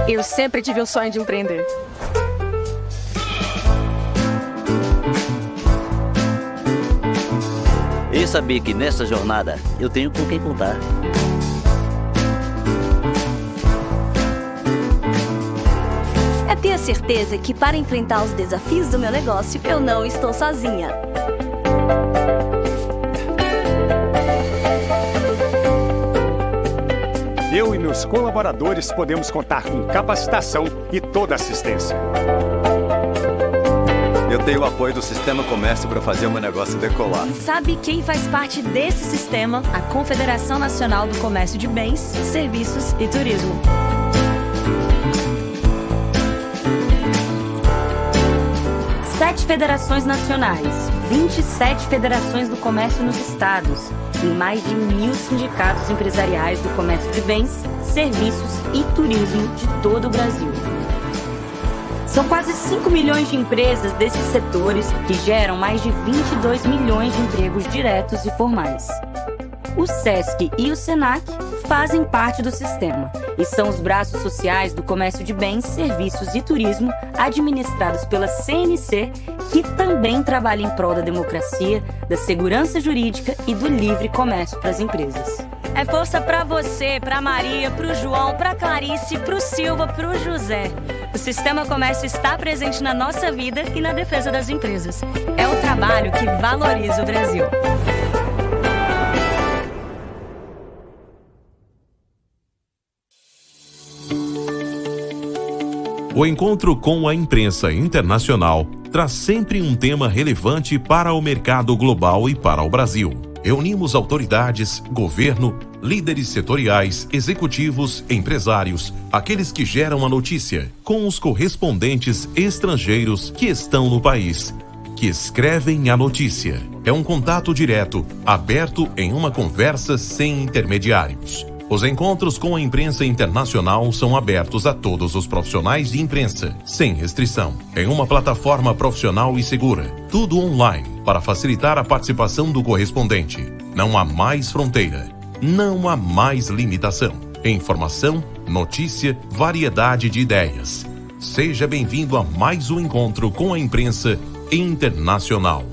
Eu sempre tive o sonho de empreender. E saber que nessa jornada eu tenho com quem contar. É ter a certeza que para enfrentar os desafios do meu negócio, eu não estou sozinha. Eu e meus colaboradores podemos contar com capacitação e toda assistência. Eu tenho o apoio do Sistema Comércio para fazer o meu negócio decolar. E sabe quem faz parte desse sistema? A Confederação Nacional do Comércio de Bens, Serviços e Turismo. Sete federações nacionais, 27 federações do comércio nos estados e mais de 1.000 sindicatos empresariais do comércio de bens, serviços e turismo de todo o Brasil. São quase 5 milhões de empresas desses setores que geram mais de 22 milhões de empregos diretos e formais. O SESC e o SENAC fazem parte do sistema e são os braços sociais do comércio de bens, serviços e turismo administrados pela CNC, que também trabalha em prol da democracia, da segurança jurídica e do livre comércio para as empresas. É força para você, para Maria, para o João, para Clarice, para o Silva, para o José. O Sistema Comércio está presente na nossa vida e na defesa das empresas. É o trabalho que valoriza o Brasil. O encontro com a imprensa internacional traz sempre um tema relevante para o mercado global e para o Brasil. Reunimos autoridades, governo, líderes setoriais, executivos, empresários, aqueles que geram a notícia, com os correspondentes estrangeiros que estão no país, que escrevem a notícia. É um contato direto, aberto em uma conversa sem intermediários. Os encontros com a imprensa internacional são abertos a todos os profissionais de imprensa, sem restrição, em uma plataforma profissional e segura. Tudo online, para facilitar a participação do correspondente. Não há mais fronteira. Não há mais limitação. Informação, notícia, variedade de ideias. Seja bem-vindo a mais um encontro com a imprensa internacional.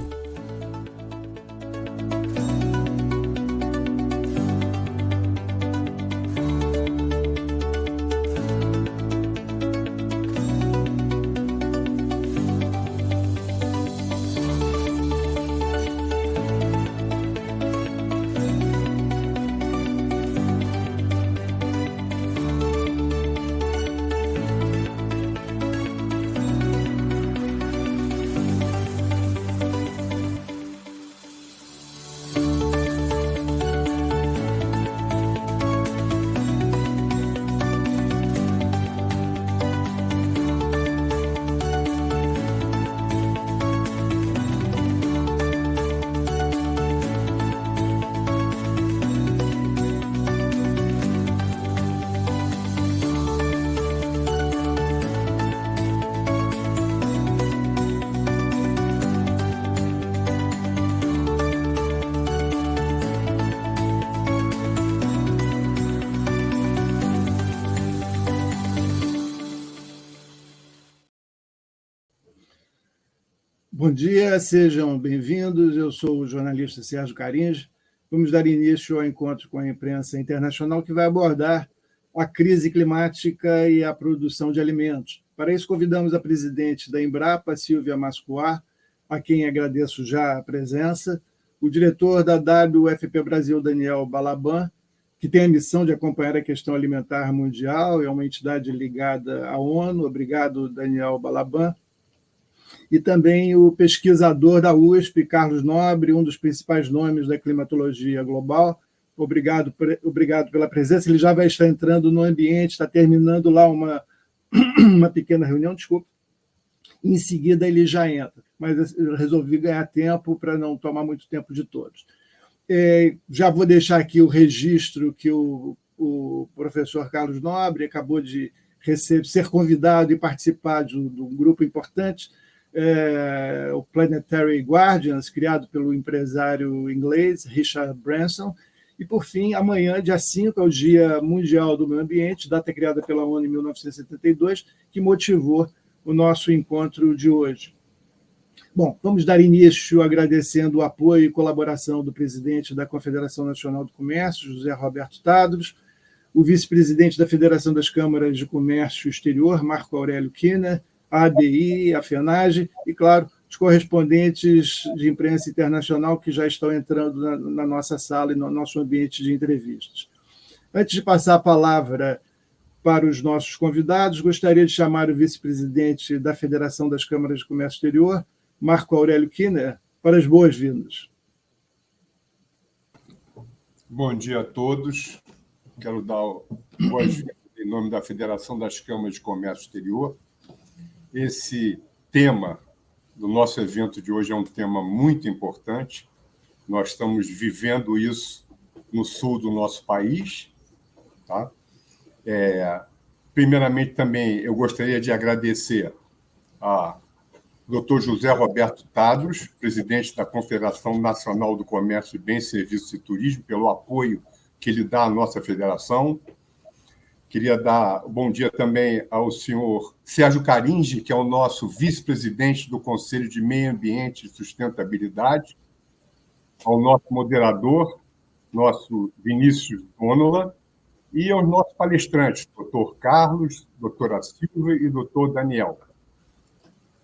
Bom dia, sejam bem-vindos. Eu sou o jornalista Sérgio Caringe. Vamos dar início ao encontro com a imprensa internacional que vai abordar a crise climática e a produção de alimentos. Para isso, convidamos a presidente da Embrapa, Silvia Mascoar, a quem agradeço já a presença, o diretor da WFP Brasil, Daniel Balaban, que tem a missão de acompanhar a questão alimentar mundial, é uma entidade ligada à ONU. Obrigado, Daniel Balaban. E também o pesquisador da USP, Carlos Nobre, um dos principais nomes da climatologia global. Obrigado pela presença. Ele já vai estar entrando no ambiente, está terminando lá uma pequena reunião, desculpa. Em seguida, ele já entra. Mas eu resolvi ganhar tempo para não tomar muito tempo de todos. Já vou deixar aqui o registro que o professor Carlos Nobre acabou de ser convidado e participar de um grupo importante, o Planetary Guardians, criado pelo empresário inglês Richard Branson, E, por fim, amanhã, dia 5, é o Dia Mundial do Meio Ambiente, data criada pela ONU em 1972, que motivou o nosso encontro de hoje. Bom, vamos dar início agradecendo o apoio e colaboração do presidente da Confederação Nacional do Comércio, José Roberto Tadros, o vice-presidente da Federação das Câmaras de Comércio Exterior, Marco Aurélio Kina, a ABI, a FENAGE e, claro, os correspondentes de imprensa internacional que já estão entrando na nossa sala e no nosso ambiente de entrevistas. Antes de passar a palavra para os nossos convidados, gostaria de chamar o vice-presidente da Federação das Câmaras de Comércio Exterior, Marco Aurélio Kina, para as boas-vindas. Bom dia a todos. Quero dar boas-vindas em nome da Federação das Câmaras de Comércio Exterior. Esse tema do nosso evento de hoje é um tema muito importante. Nós estamos vivendo isso no sul do nosso país. Tá? Primeiramente, também, eu gostaria de agradecer a Dr. José Roberto Tadros, presidente da Confederação Nacional do Comércio, Bens, Serviços e Turismo, pelo apoio que ele dá à nossa federação. Queria dar bom dia também ao senhor Sérgio Caringe, que é o nosso vice-presidente do Conselho de Meio Ambiente e Sustentabilidade, ao nosso moderador, nosso Vinícius Donola, e aos nossos palestrantes, doutor Carlos, doutora Silva e doutor Daniel.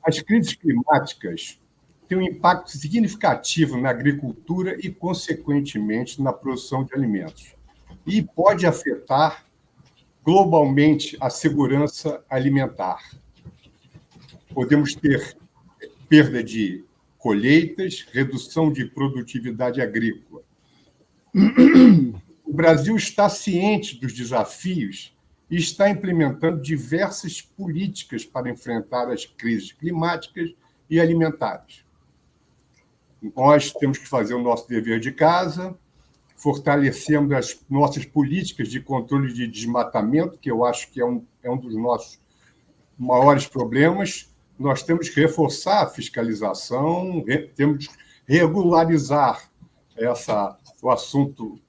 As crises climáticas têm um impacto significativo na agricultura e, consequentemente, na produção de alimentos. E pode afetar globalmente a segurança alimentar. Podemos ter perda de colheitas, redução de produtividade agrícola. O Brasil está ciente dos desafios e está implementando diversas políticas para enfrentar as crises climáticas e alimentares. Nós temos que fazer o nosso dever de casa, fortalecendo as nossas políticas de controle de desmatamento, que eu acho que é um dos nossos maiores problemas. Nós temos que reforçar a fiscalização, temos que regularizar o assunto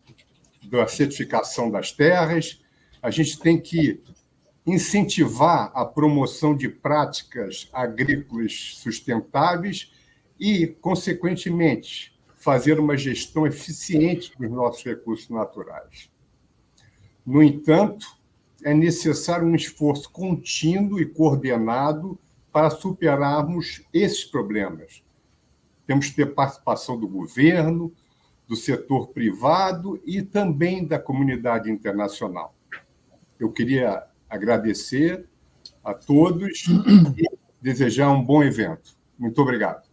da certificação das terras. A gente tem que incentivar a promoção de práticas agrícolas sustentáveis e, consequentemente, fazer uma gestão eficiente dos nossos recursos naturais. No entanto, é necessário um esforço contínuo e coordenado para superarmos esses problemas. Temos que ter participação do governo, do setor privado e também da comunidade internacional. Eu queria agradecer a todos e desejar um bom evento. Muito obrigado.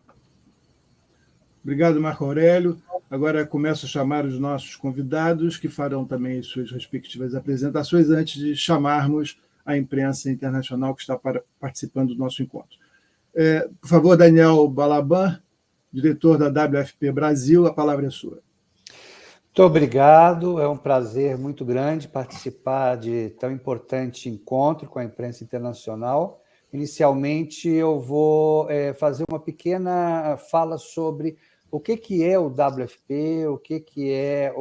Obrigado, Marco Aurélio. Agora começo a chamar os nossos convidados, que farão também suas respectivas apresentações, antes de chamarmos a imprensa internacional que está participando do nosso encontro. Por favor, Daniel Balaban, diretor da WFP Brasil, a palavra é sua. Muito obrigado, é um prazer muito grande participar de tão importante encontro com a imprensa internacional. Inicialmente, eu vou fazer uma pequena fala sobre o que é o WFP, o que é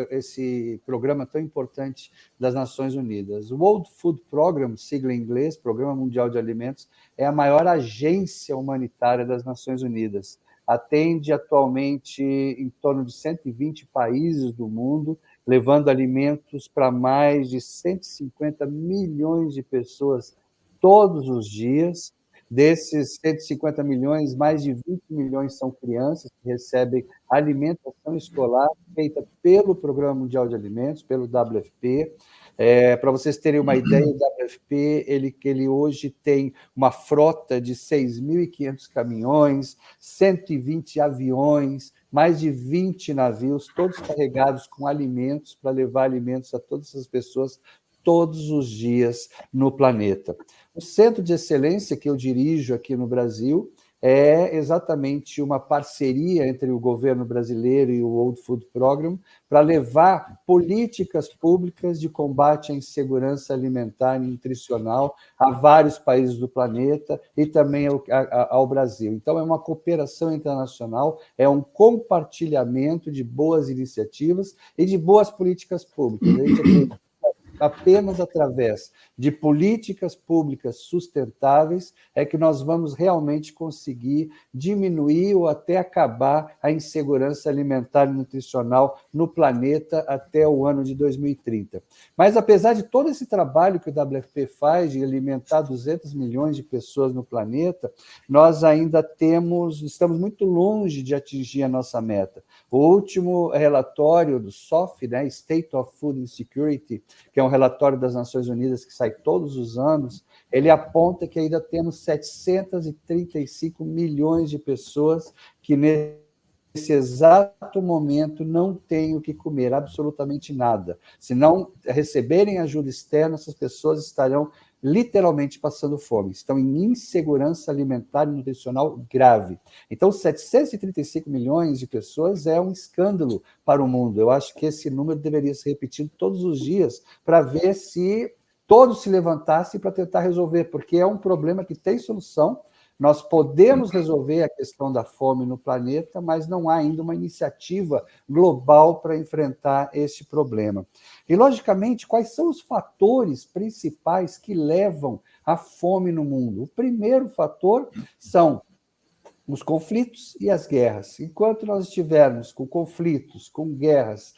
esse programa tão importante das Nações Unidas. O World Food Program, sigla em inglês, Programa Mundial de Alimentos, é a maior agência humanitária das Nações Unidas. Atende atualmente em torno de 120 países do mundo, levando alimentos para mais de 150 milhões de pessoas todos os dias. Desses 150 milhões, mais de 20 milhões são crianças que recebem alimentação escolar feita pelo Programa Mundial de Alimentos, pelo WFP. Para vocês terem uma ideia, o WFP ele hoje tem uma frota de 6.500 caminhões, 120 aviões, mais de 20 navios, todos carregados com alimentos para levar alimentos a todas as pessoas todos os dias no planeta. O Centro de Excelência que eu dirijo aqui no Brasil é exatamente uma parceria entre o governo brasileiro e o World Food Program para levar políticas públicas de combate à insegurança alimentar e nutricional a vários países do planeta e também ao Brasil. Então, é uma cooperação internacional, é um compartilhamento de boas iniciativas e de boas políticas públicas. A gente acredita apenas através de políticas públicas sustentáveis é que nós vamos realmente conseguir diminuir ou até acabar a insegurança alimentar e nutricional no planeta até o ano de 2030. Mas, apesar de todo esse trabalho que o WFP faz de alimentar 200 milhões de pessoas no planeta, nós ainda estamos muito longe de atingir a nossa meta. O último relatório do SOF, né, State of Food Insecurity, que é um relatório das Nações Unidas que sai todos os anos, ele aponta que ainda temos 735 milhões de pessoas que nesse exato momento não têm o que comer, absolutamente nada. Se não receberem ajuda externa, essas pessoas estarão literalmente passando fome, estão em insegurança alimentar e nutricional grave. Então, 735 milhões de pessoas é um escândalo para o mundo. Eu acho que esse número deveria ser repetido todos os dias para ver se todos se levantassem para tentar resolver, porque é um problema que tem solução. Nós podemos resolver a questão da fome no planeta, mas não há ainda uma iniciativa global para enfrentar esse problema. E, logicamente, quais são os fatores principais que levam à fome no mundo? O primeiro fator são os conflitos e as guerras. Enquanto nós estivermos com conflitos, com guerras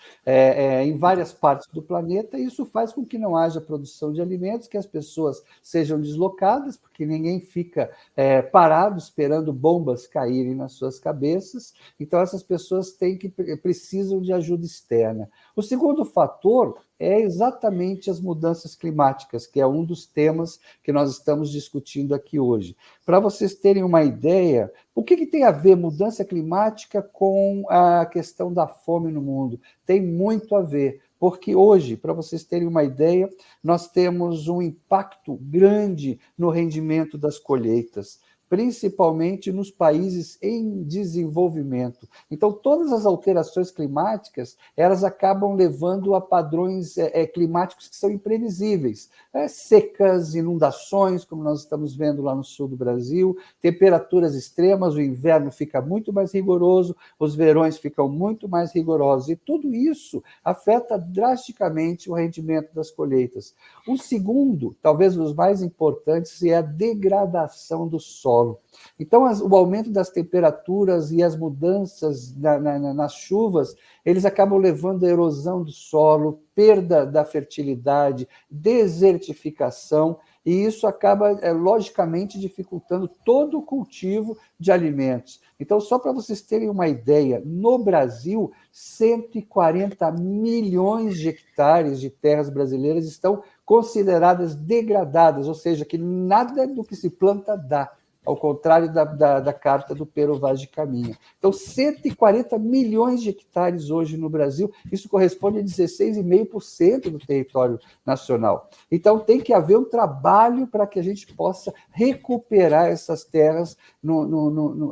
em várias partes do planeta, isso faz com que não haja produção de alimentos, que as pessoas sejam deslocadas, porque ninguém fica parado esperando bombas caírem nas suas cabeças. Então, essas pessoas precisam de ajuda externa. O segundo fator é exatamente as mudanças climáticas, que é um dos temas que nós estamos discutindo aqui hoje. Para vocês terem uma ideia, o que tem a ver mudança climática com a questão da fome no mundo? Tem muito a ver, porque hoje, para vocês terem uma ideia, nós temos um impacto grande no rendimento das colheitas, principalmente nos países em desenvolvimento. Então, todas as alterações climáticas, elas acabam levando a padrões climáticos que são imprevisíveis. Secas, inundações, como nós estamos vendo lá no sul do Brasil, temperaturas extremas, o inverno fica muito mais rigoroso, os verões ficam muito mais rigorosos, e tudo isso afeta drasticamente o rendimento das colheitas. O segundo, talvez os mais importantes, é a degradação do solo. Então, o aumento das temperaturas e as mudanças nas chuvas, eles acabam levando à erosão do solo, perda da fertilidade, desertificação, e isso acaba, logicamente, dificultando todo o cultivo de alimentos. Então, só para vocês terem uma ideia, no Brasil, 140 milhões de hectares de terras brasileiras estão consideradas degradadas, ou seja, que nada do que se planta dá, ao contrário da carta do Pero Vaz de Caminha. Então, 140 milhões de hectares hoje no Brasil, isso corresponde a 16,5% do território nacional. Então, tem que haver um trabalho para que a gente possa recuperar essas terras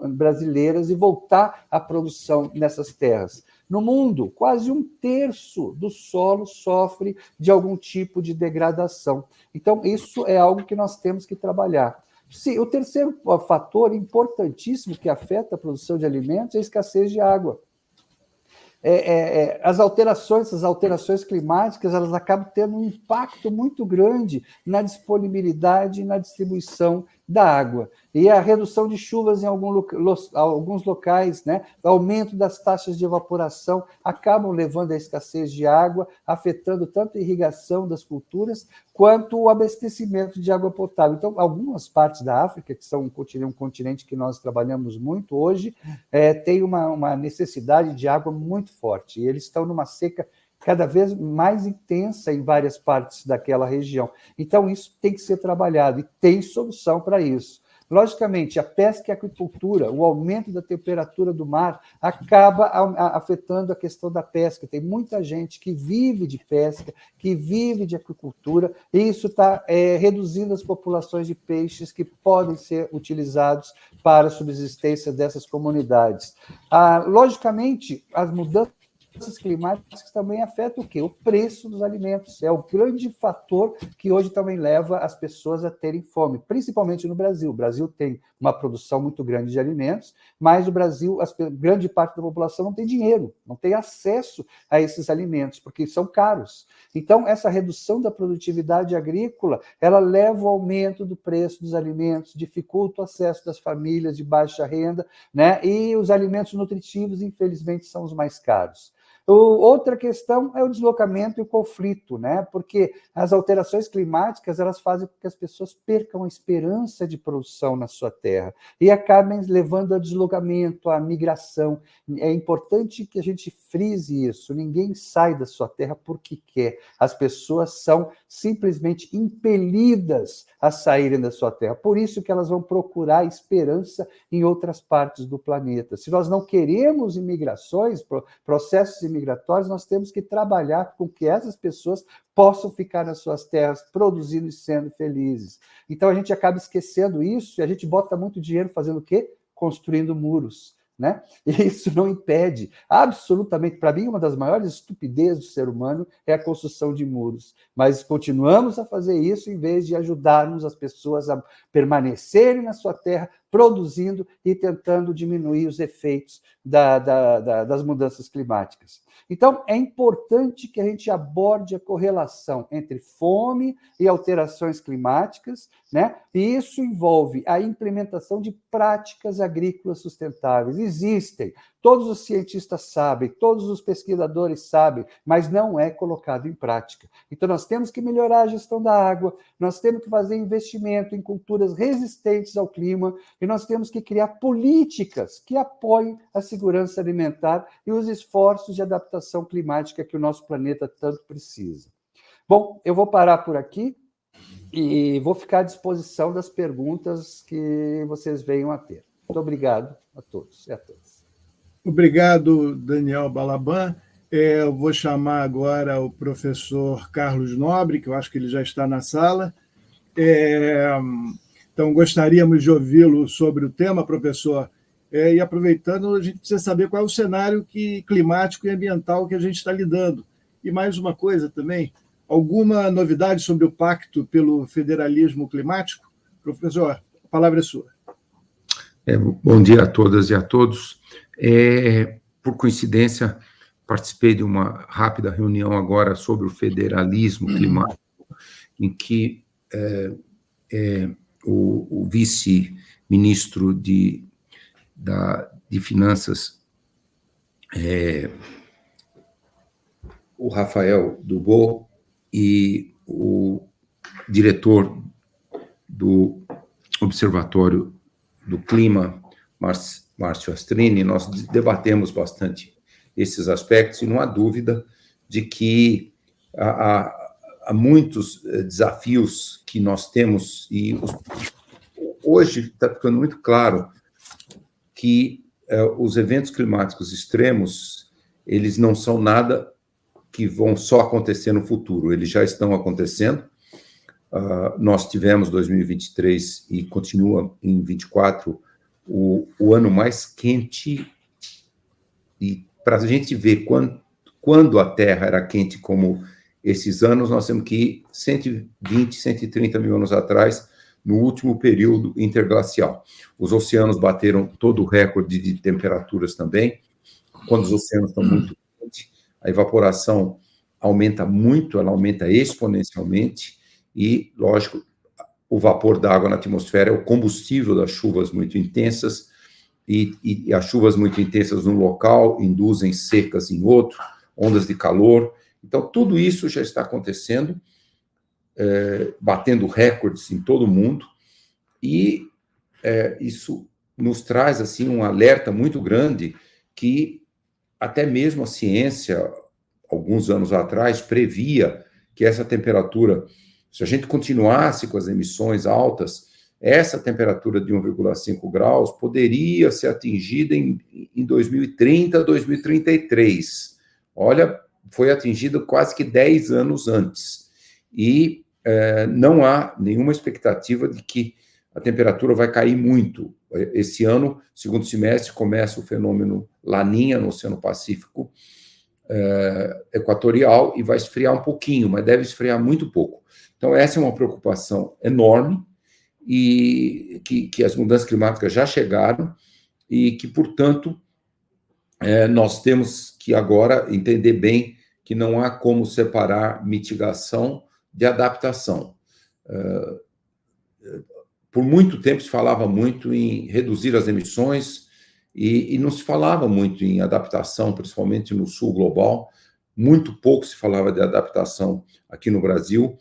brasileiras e voltar à produção nessas terras. No mundo, quase 1/3 do solo sofre de algum tipo de degradação. Então, isso é algo que nós temos que trabalhar. Sim, o terceiro fator importantíssimo que afeta a produção de alimentos é a escassez de água. As alterações climáticas, elas acabam tendo um impacto muito grande na disponibilidade e na distribuição da água. E a redução de chuvas em alguns locais, né, o aumento das taxas de evaporação, acabam levando à escassez de água, afetando tanto a irrigação das culturas, quanto o abastecimento de água potável. Então, algumas partes da África, que são um continente que nós trabalhamos muito hoje, tem uma necessidade de água muito forte, e eles estão numa seca cada vez mais intensa em várias partes daquela região. Então, isso tem que ser trabalhado, e tem solução para isso. Logicamente, a pesca e a aquicultura, o aumento da temperatura do mar, acaba afetando a questão da pesca. Tem muita gente que vive de pesca, que vive de aquicultura, e isso está reduzindo as populações de peixes que podem ser utilizados para a subsistência dessas comunidades. Logicamente, as mudanças climáticas também afetam o quê? O preço dos alimentos. É o grande fator que hoje também leva as pessoas a terem fome, principalmente no Brasil. O Brasil tem uma produção muito grande de alimentos, mas o Brasil, grande parte da população não tem dinheiro, não tem acesso a esses alimentos, porque são caros. Então, essa redução da produtividade agrícola, ela leva ao aumento do preço dos alimentos, dificulta o acesso das famílias de baixa renda, né? E os alimentos nutritivos, infelizmente, são os mais caros. Outra questão é o deslocamento e o conflito, né? Porque as alterações climáticas, elas fazem com que as pessoas percam a esperança de produção na sua terra e acabem levando a deslocamento, a migração. É importante que a gente frise isso. Ninguém sai da sua terra porque quer. As pessoas são simplesmente impelidas a saírem da sua terra. Por isso que elas vão procurar esperança em outras partes do planeta. Se nós não queremos imigrações, processos imigratórios, nós temos que trabalhar com que essas pessoas possam ficar nas suas terras, produzindo e sendo felizes. Então, a gente acaba esquecendo isso e a gente bota muito dinheiro fazendo o quê? Construindo muros, né? E isso não impede, absolutamente, para mim, uma das maiores estupidezes do ser humano é a construção de muros. Mas continuamos a fazer isso em vez de ajudarmos as pessoas a permanecerem na sua terra, produzindo e tentando diminuir os efeitos das mudanças climáticas. Então, é importante que a gente aborde a correlação entre fome e alterações climáticas, né? E isso envolve a implementação de práticas agrícolas sustentáveis. Existem, todos os cientistas sabem, todos os pesquisadores sabem, mas não é colocado em prática. Então, nós temos que melhorar a gestão da água, nós temos que fazer investimento em culturas resistentes ao clima, e nós temos que criar políticas que apoiem a segurança alimentar e os esforços de adaptação climática que o nosso planeta tanto precisa. Bom, eu vou parar por aqui e vou ficar à disposição das perguntas que vocês venham a ter. Muito obrigado a todos e a todas. Obrigado, Daniel Balaban. Eu vou chamar agora o professor Carlos Nobre, que eu acho que ele já está na sala. Então, gostaríamos de ouvi-lo sobre o tema, professor. E aproveitando, a gente precisa saber qual é o cenário climático e ambiental que a gente está lidando. E mais uma coisa também, alguma novidade sobre o Pacto pelo Federalismo Climático? Professor, a palavra é sua. Bom dia a todas e a todos. Por coincidência, participei de uma rápida reunião agora sobre o federalismo climático, em que o vice-ministro de Finanças, o Rafael Dubô, e o diretor do Observatório do Clima, Márcio Astrini, nós debatemos bastante esses aspectos, e não há dúvida de que há muitos desafios que nós temos, e hoje está ficando muito claro que os eventos climáticos extremos, eles não são nada que vão só acontecer no futuro, eles já estão acontecendo. Nós tivemos 2023 e continua em 2024 o ano mais quente, e para a gente ver quando a Terra era quente como esses anos, nós temos que ir 120, 130 mil anos atrás, no último período interglacial. Os oceanos bateram todo o recorde de temperaturas também. Quando os oceanos estão muito quentes, a evaporação aumenta muito, ela aumenta exponencialmente, e, lógico, o vapor d'água na atmosfera é o combustível das chuvas muito intensas, e as chuvas muito intensas num local induzem secas em outro, ondas de calor. Então, tudo isso já está acontecendo, batendo recordes em todo o mundo, e isso nos traz assim um alerta muito grande que até mesmo a ciência, alguns anos atrás, previa que essa temperatura, se a gente continuasse com as emissões altas, essa temperatura de 1,5 graus poderia ser atingida em 2030, 2033. Olha, foi atingida quase que 10 anos antes. E não há nenhuma expectativa de que a temperatura vai cair muito. Esse ano, segundo semestre, começa o fenômeno Laninha no Oceano Pacífico equatorial e vai esfriar um pouquinho, mas deve esfriar muito pouco. Então, essa é uma preocupação enorme e que as mudanças climáticas já chegaram e que, portanto, nós temos que agora entender bem que não há como separar mitigação de adaptação. Por muito tempo se falava muito em reduzir as emissões e não se falava muito em adaptação, principalmente no sul global. Muito pouco se falava de adaptação aqui no Brasil,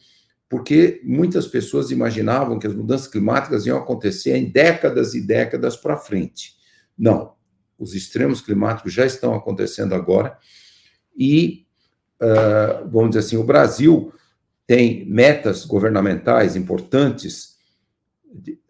porque muitas pessoas imaginavam que as mudanças climáticas iam acontecer em décadas e décadas para frente. Não, os extremos climáticos já estão acontecendo agora e, vamos dizer assim, o Brasil tem metas governamentais importantes,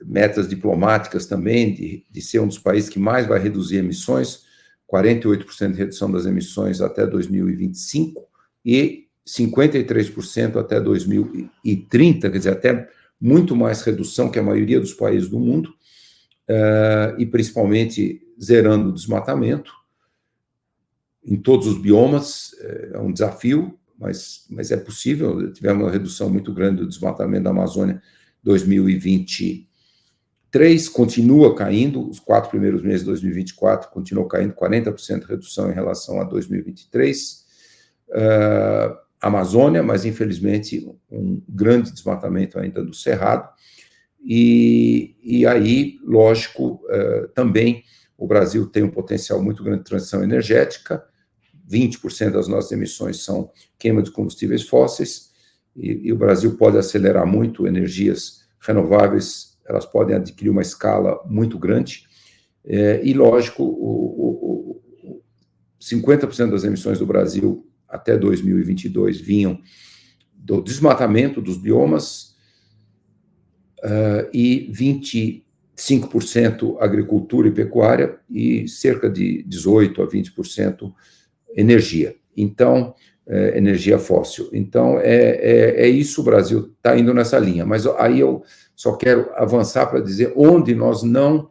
metas diplomáticas também, de ser um dos países que mais vai reduzir emissões, 48% de redução das emissões até 2025 e 53% até 2030, quer dizer, até muito mais redução que a maioria dos países do mundo, e principalmente zerando o desmatamento em todos os biomas. É um desafio, mas é possível. Tivemos uma redução muito grande do desmatamento da Amazônia 2023, continua caindo, os 4 primeiros meses de 2024 continuou caindo 40% de redução em relação a 2023, Amazônia, mas infelizmente um grande desmatamento ainda do Cerrado, e aí, lógico, também o Brasil tem um potencial muito grande de transição energética, 20% das nossas emissões são queima de combustíveis fósseis, e o Brasil pode acelerar muito energias renováveis, elas podem adquirir uma escala muito grande, e lógico, 50% das emissões do Brasil até 2022 vinham do desmatamento dos biomas, e 25% agricultura e pecuária, e cerca de 18% a 20% energia. Então, energia fóssil. Então, é isso, o Brasil está indo nessa linha. Mas aí eu só quero avançar para dizer onde nós não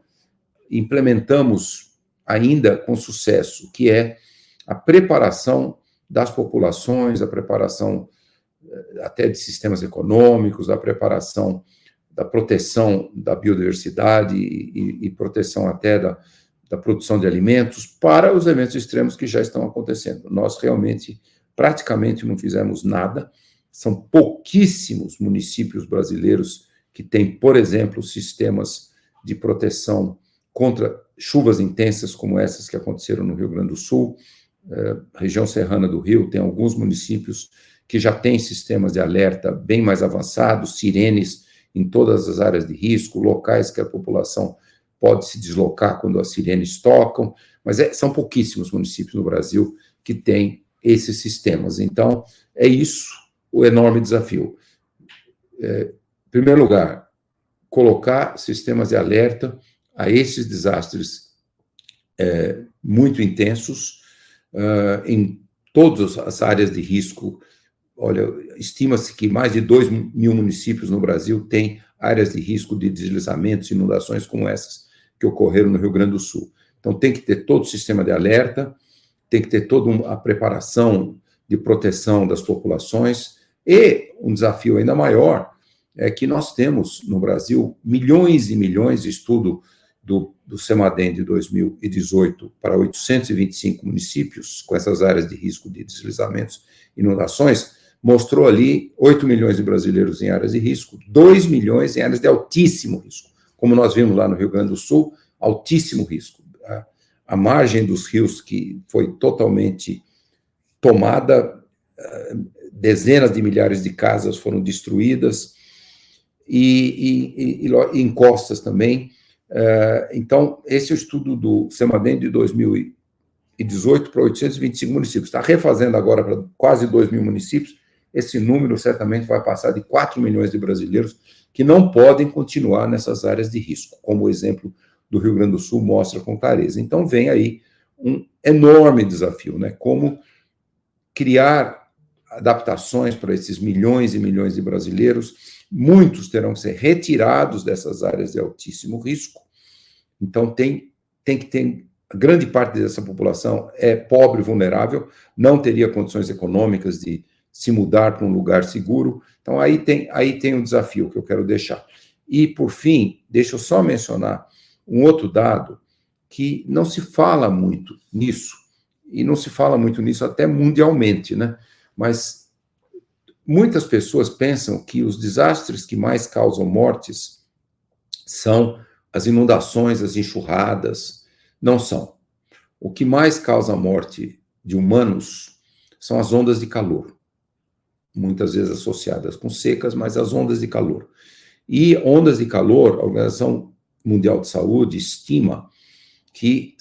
implementamos ainda com sucesso, que é a preparação das populações, a preparação até de sistemas econômicos, a preparação da proteção da biodiversidade e proteção até da produção de alimentos para os eventos extremos que já estão acontecendo. Nós realmente, praticamente não fizemos nada, são pouquíssimos municípios brasileiros que têm, por exemplo, sistemas de proteção contra chuvas intensas como essas que aconteceram no Rio Grande do Sul. A região serrana do Rio tem alguns municípios que já têm sistemas de alerta bem mais avançados, sirenes em todas as áreas de risco, locais que a população pode se deslocar quando as sirenes tocam, mas são pouquíssimos municípios no Brasil que têm esses sistemas. Então, é isso o enorme desafio. Em primeiro lugar, colocar sistemas de alerta a esses desastres muito intensos em todas as áreas de risco. Olha, estima-se que mais de 2.000 municípios no Brasil têm áreas de risco de deslizamentos, inundações como essas que ocorreram no Rio Grande do Sul. Então, tem que ter todo o sistema de alerta, tem que ter toda a preparação de proteção das populações, e um desafio ainda maior é que nós temos no Brasil milhões e milhões de estudo do CEMADEM de 2018 para 825 municípios com essas áreas de risco de deslizamentos e inundações, mostrou ali 8 milhões de brasileiros em áreas de risco, 2 milhões em áreas de altíssimo risco. Como nós vimos lá no Rio Grande do Sul, altíssimo risco. A margem dos rios que foi totalmente tomada, dezenas de milhares de casas foram destruídas, e encostas também. Então, esse é o estudo do CEMADEM de 2018 para 825 municípios. Está refazendo agora para quase 2.000 municípios. Esse número certamente vai passar de 4 milhões de brasileiros que não podem continuar nessas áreas de risco, como o exemplo do Rio Grande do Sul mostra com clareza. Então, vem aí um enorme desafio, né? Como criar adaptações para esses milhões e milhões de brasileiros. Muitos terão que ser retirados dessas áreas de altíssimo risco. Então, tem que ter... A grande parte dessa população é pobre e vulnerável, não teria condições econômicas de se mudar para um lugar seguro. Então, aí tem um desafio que eu quero deixar. E, por fim, deixa eu só mencionar um outro dado que não se fala muito nisso, e não se fala muito nisso até mundialmente, né? Mas muitas pessoas pensam que os desastres que mais causam mortes são as inundações, as enxurradas. Não são. O que mais causa a morte de humanos são as ondas de calor, muitas vezes associadas com secas, mas as ondas de calor. E ondas de calor, a Organização Mundial de Saúde estima que,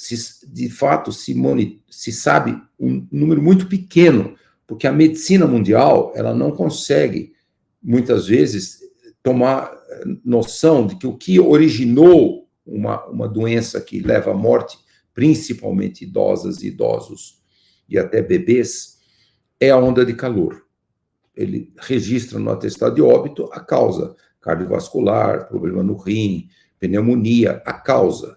de fato, se sabe um número muito pequeno, porque a medicina mundial ela não consegue, muitas vezes, tomar noção de que o que originou uma doença que leva à morte, principalmente idosas e idosos e até bebês, é a onda de calor. Ele registra no atestado de óbito a causa cardiovascular, problema no rim, pneumonia, a causa.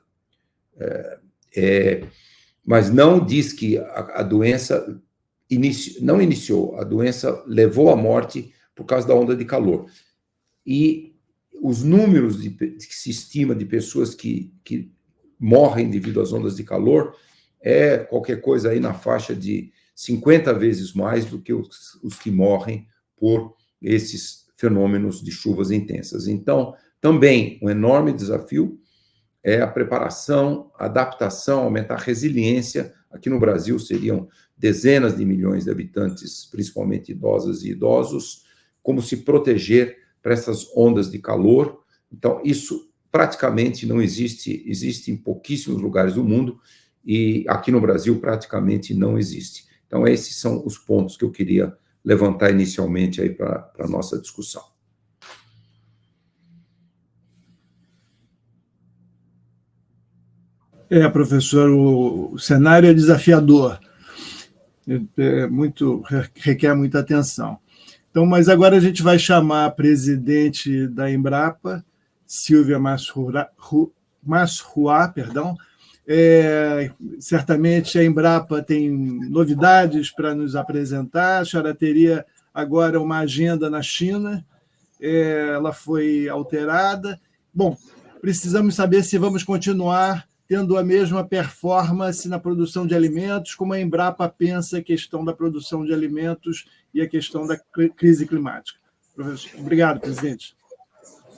Mas não diz que a doença não iniciou, a doença levou à morte por causa da onda de calor. E os números que se estima de pessoas que morrem devido às ondas de calor é qualquer coisa aí na faixa de 50 vezes mais do que os que morrem por esses fenômenos de chuvas intensas. Então, também um enorme desafio é a preparação, a adaptação, aumentar a resiliência. Aqui no Brasil seriam dezenas de milhões de habitantes, principalmente idosas e idosos, como se proteger para essas ondas de calor. Então, isso praticamente não existe em pouquíssimos lugares do mundo, e aqui no Brasil praticamente não existe. Então, esses são os pontos que eu queria levantar inicialmente aí para a nossa discussão. Professor, o cenário é desafiador, requer muita atenção. Então, mas agora a gente vai chamar a presidente da Embrapa, Silvia Masruá, certamente a Embrapa tem novidades para nos apresentar. A senhora teria agora uma agenda na China, ela foi alterada. Bom, precisamos saber se vamos continuar tendo a mesma performance na produção de alimentos, como a Embrapa pensa a questão da produção de alimentos e a questão da crise climática. Professor, obrigado, presidente.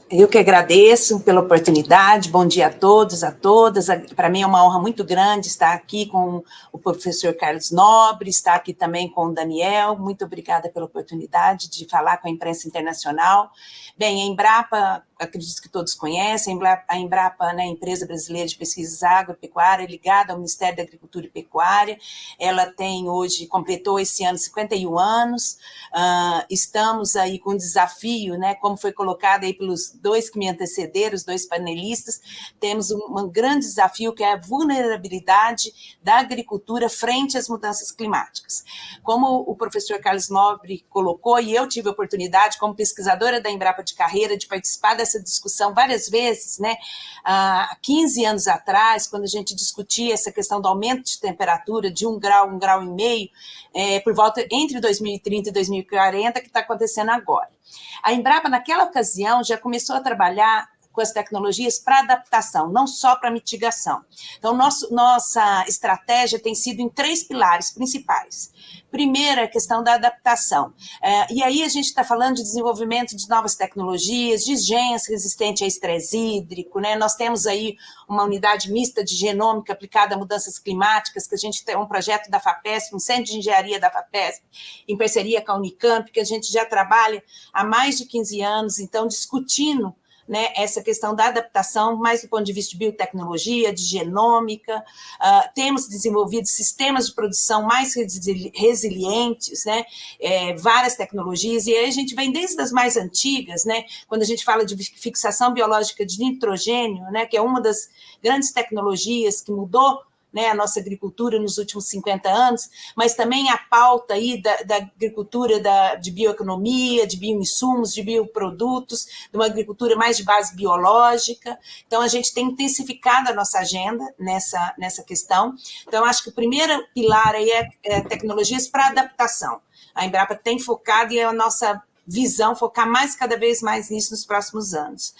Eu que agradeço pela oportunidade. Bom dia a todos, a todas. Para mim é uma honra muito grande estar aqui com o professor Carlos Nobre, estar aqui também com o Daniel. Muito obrigada pela oportunidade de falar com a imprensa internacional. Bem, a Embrapa, acredito que todos conhecem, a Embrapa, né, empresa brasileira de pesquisas agropecuária, ligada ao Ministério da Agricultura e Pecuária. Ela tem hoje, completou esse ano 51 anos. Estamos aí com um desafio, né, como foi colocado aí pelos dois que me antecederam, os dois panelistas, temos um grande desafio que é a vulnerabilidade da agricultura frente às mudanças climáticas. Como o professor Carlos Nobre colocou, e eu tive a oportunidade, como pesquisadora da Embrapa de carreira, de participar dessa discussão várias vezes, né? Há 15 anos atrás, quando a gente discutia essa questão do aumento de temperatura de 1 grau e meio, por volta entre 2030 e 2040, que está acontecendo agora. A Embrapa, naquela ocasião, já começou a trabalhar com as tecnologias para adaptação, não só para mitigação. Então, nossa estratégia tem sido em 3 pilares principais. Primeiro, a questão da adaptação. E aí a gente está falando de desenvolvimento de novas tecnologias, de genes resistentes a estresse hídrico, né? Nós temos aí uma unidade mista de genômica aplicada a mudanças climáticas, que a gente tem um projeto da FAPESP, um centro de engenharia da FAPESP, em parceria com a Unicamp, que a gente já trabalha há mais de 15 anos, então, discutindo, né, essa questão da adaptação, mais do ponto de vista de biotecnologia, de genômica, temos desenvolvido sistemas de produção mais resilientes, né, várias tecnologias, e aí a gente vem desde as mais antigas, né, quando a gente fala de fixação biológica de nitrogênio, né, que é uma das grandes tecnologias que mudou, né, a nossa agricultura nos últimos 50 anos, mas também a pauta aí da agricultura de bioeconomia, de bioinsumos, de bioprodutos, de uma agricultura mais de base biológica. Então, a gente tem intensificado a nossa agenda nessa questão. Então, acho que o primeiro pilar aí é tecnologias para adaptação. A Embrapa tem focado, e a nossa visão focar cada vez mais nisso nos próximos anos.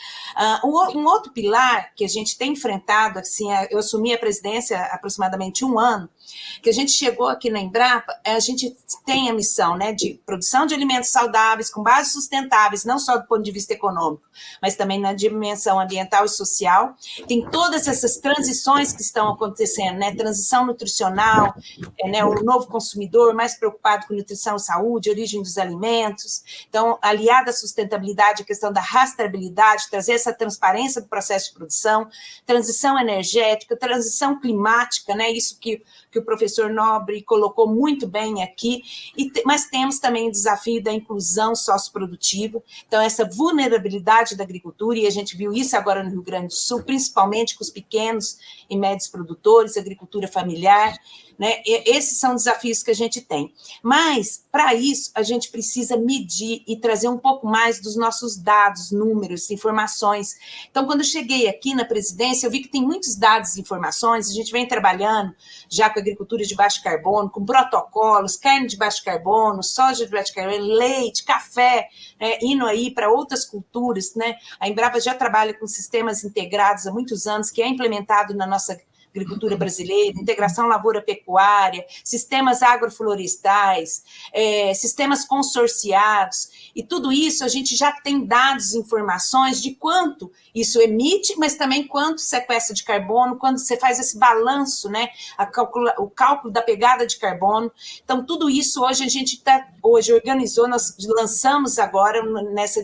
Um outro pilar que a gente tem enfrentado, assim, eu assumi a presidência há aproximadamente 1 ano, que a gente chegou aqui na Embrapa, a gente tem a missão, né, de produção de alimentos saudáveis, com bases sustentáveis, não só do ponto de vista econômico, mas também na dimensão ambiental e social. Tem todas essas transições que estão acontecendo, né, transição nutricional, né, o novo consumidor mais preocupado com nutrição e saúde, origem dos alimentos. Então, aliada à sustentabilidade, a questão da rastreabilidade, trazer essa transparência do processo de produção, transição energética, transição climática, né, isso que o professor Nobre colocou muito bem aqui, mas temos também o desafio da inclusão socioprodutiva, então essa vulnerabilidade da agricultura, e a gente viu isso agora no Rio Grande do Sul, principalmente com os pequenos e médios produtores, agricultura familiar, né? Esses são desafios que a gente tem. Mas, para isso, a gente precisa medir e trazer um pouco mais dos nossos dados, números, informações. Então, quando eu cheguei aqui na presidência, eu vi que tem muitos dados e informações, a gente vem trabalhando já com agricultura de baixo carbono, com protocolos, carne de baixo carbono, soja de baixo carbono, leite, café, indo aí para outras culturas, né? A Embrapa já trabalha com sistemas integrados há muitos anos, que é implementado na nossa agricultura brasileira, integração lavoura-pecuária, sistemas agroflorestais, sistemas consorciados, e tudo isso a gente já tem dados e informações de quanto isso emite, mas também quanto sequestra de carbono, quando você faz esse balanço, né, o cálculo da pegada de carbono. Então, tudo isso hoje a gente organizou, nós lançamos agora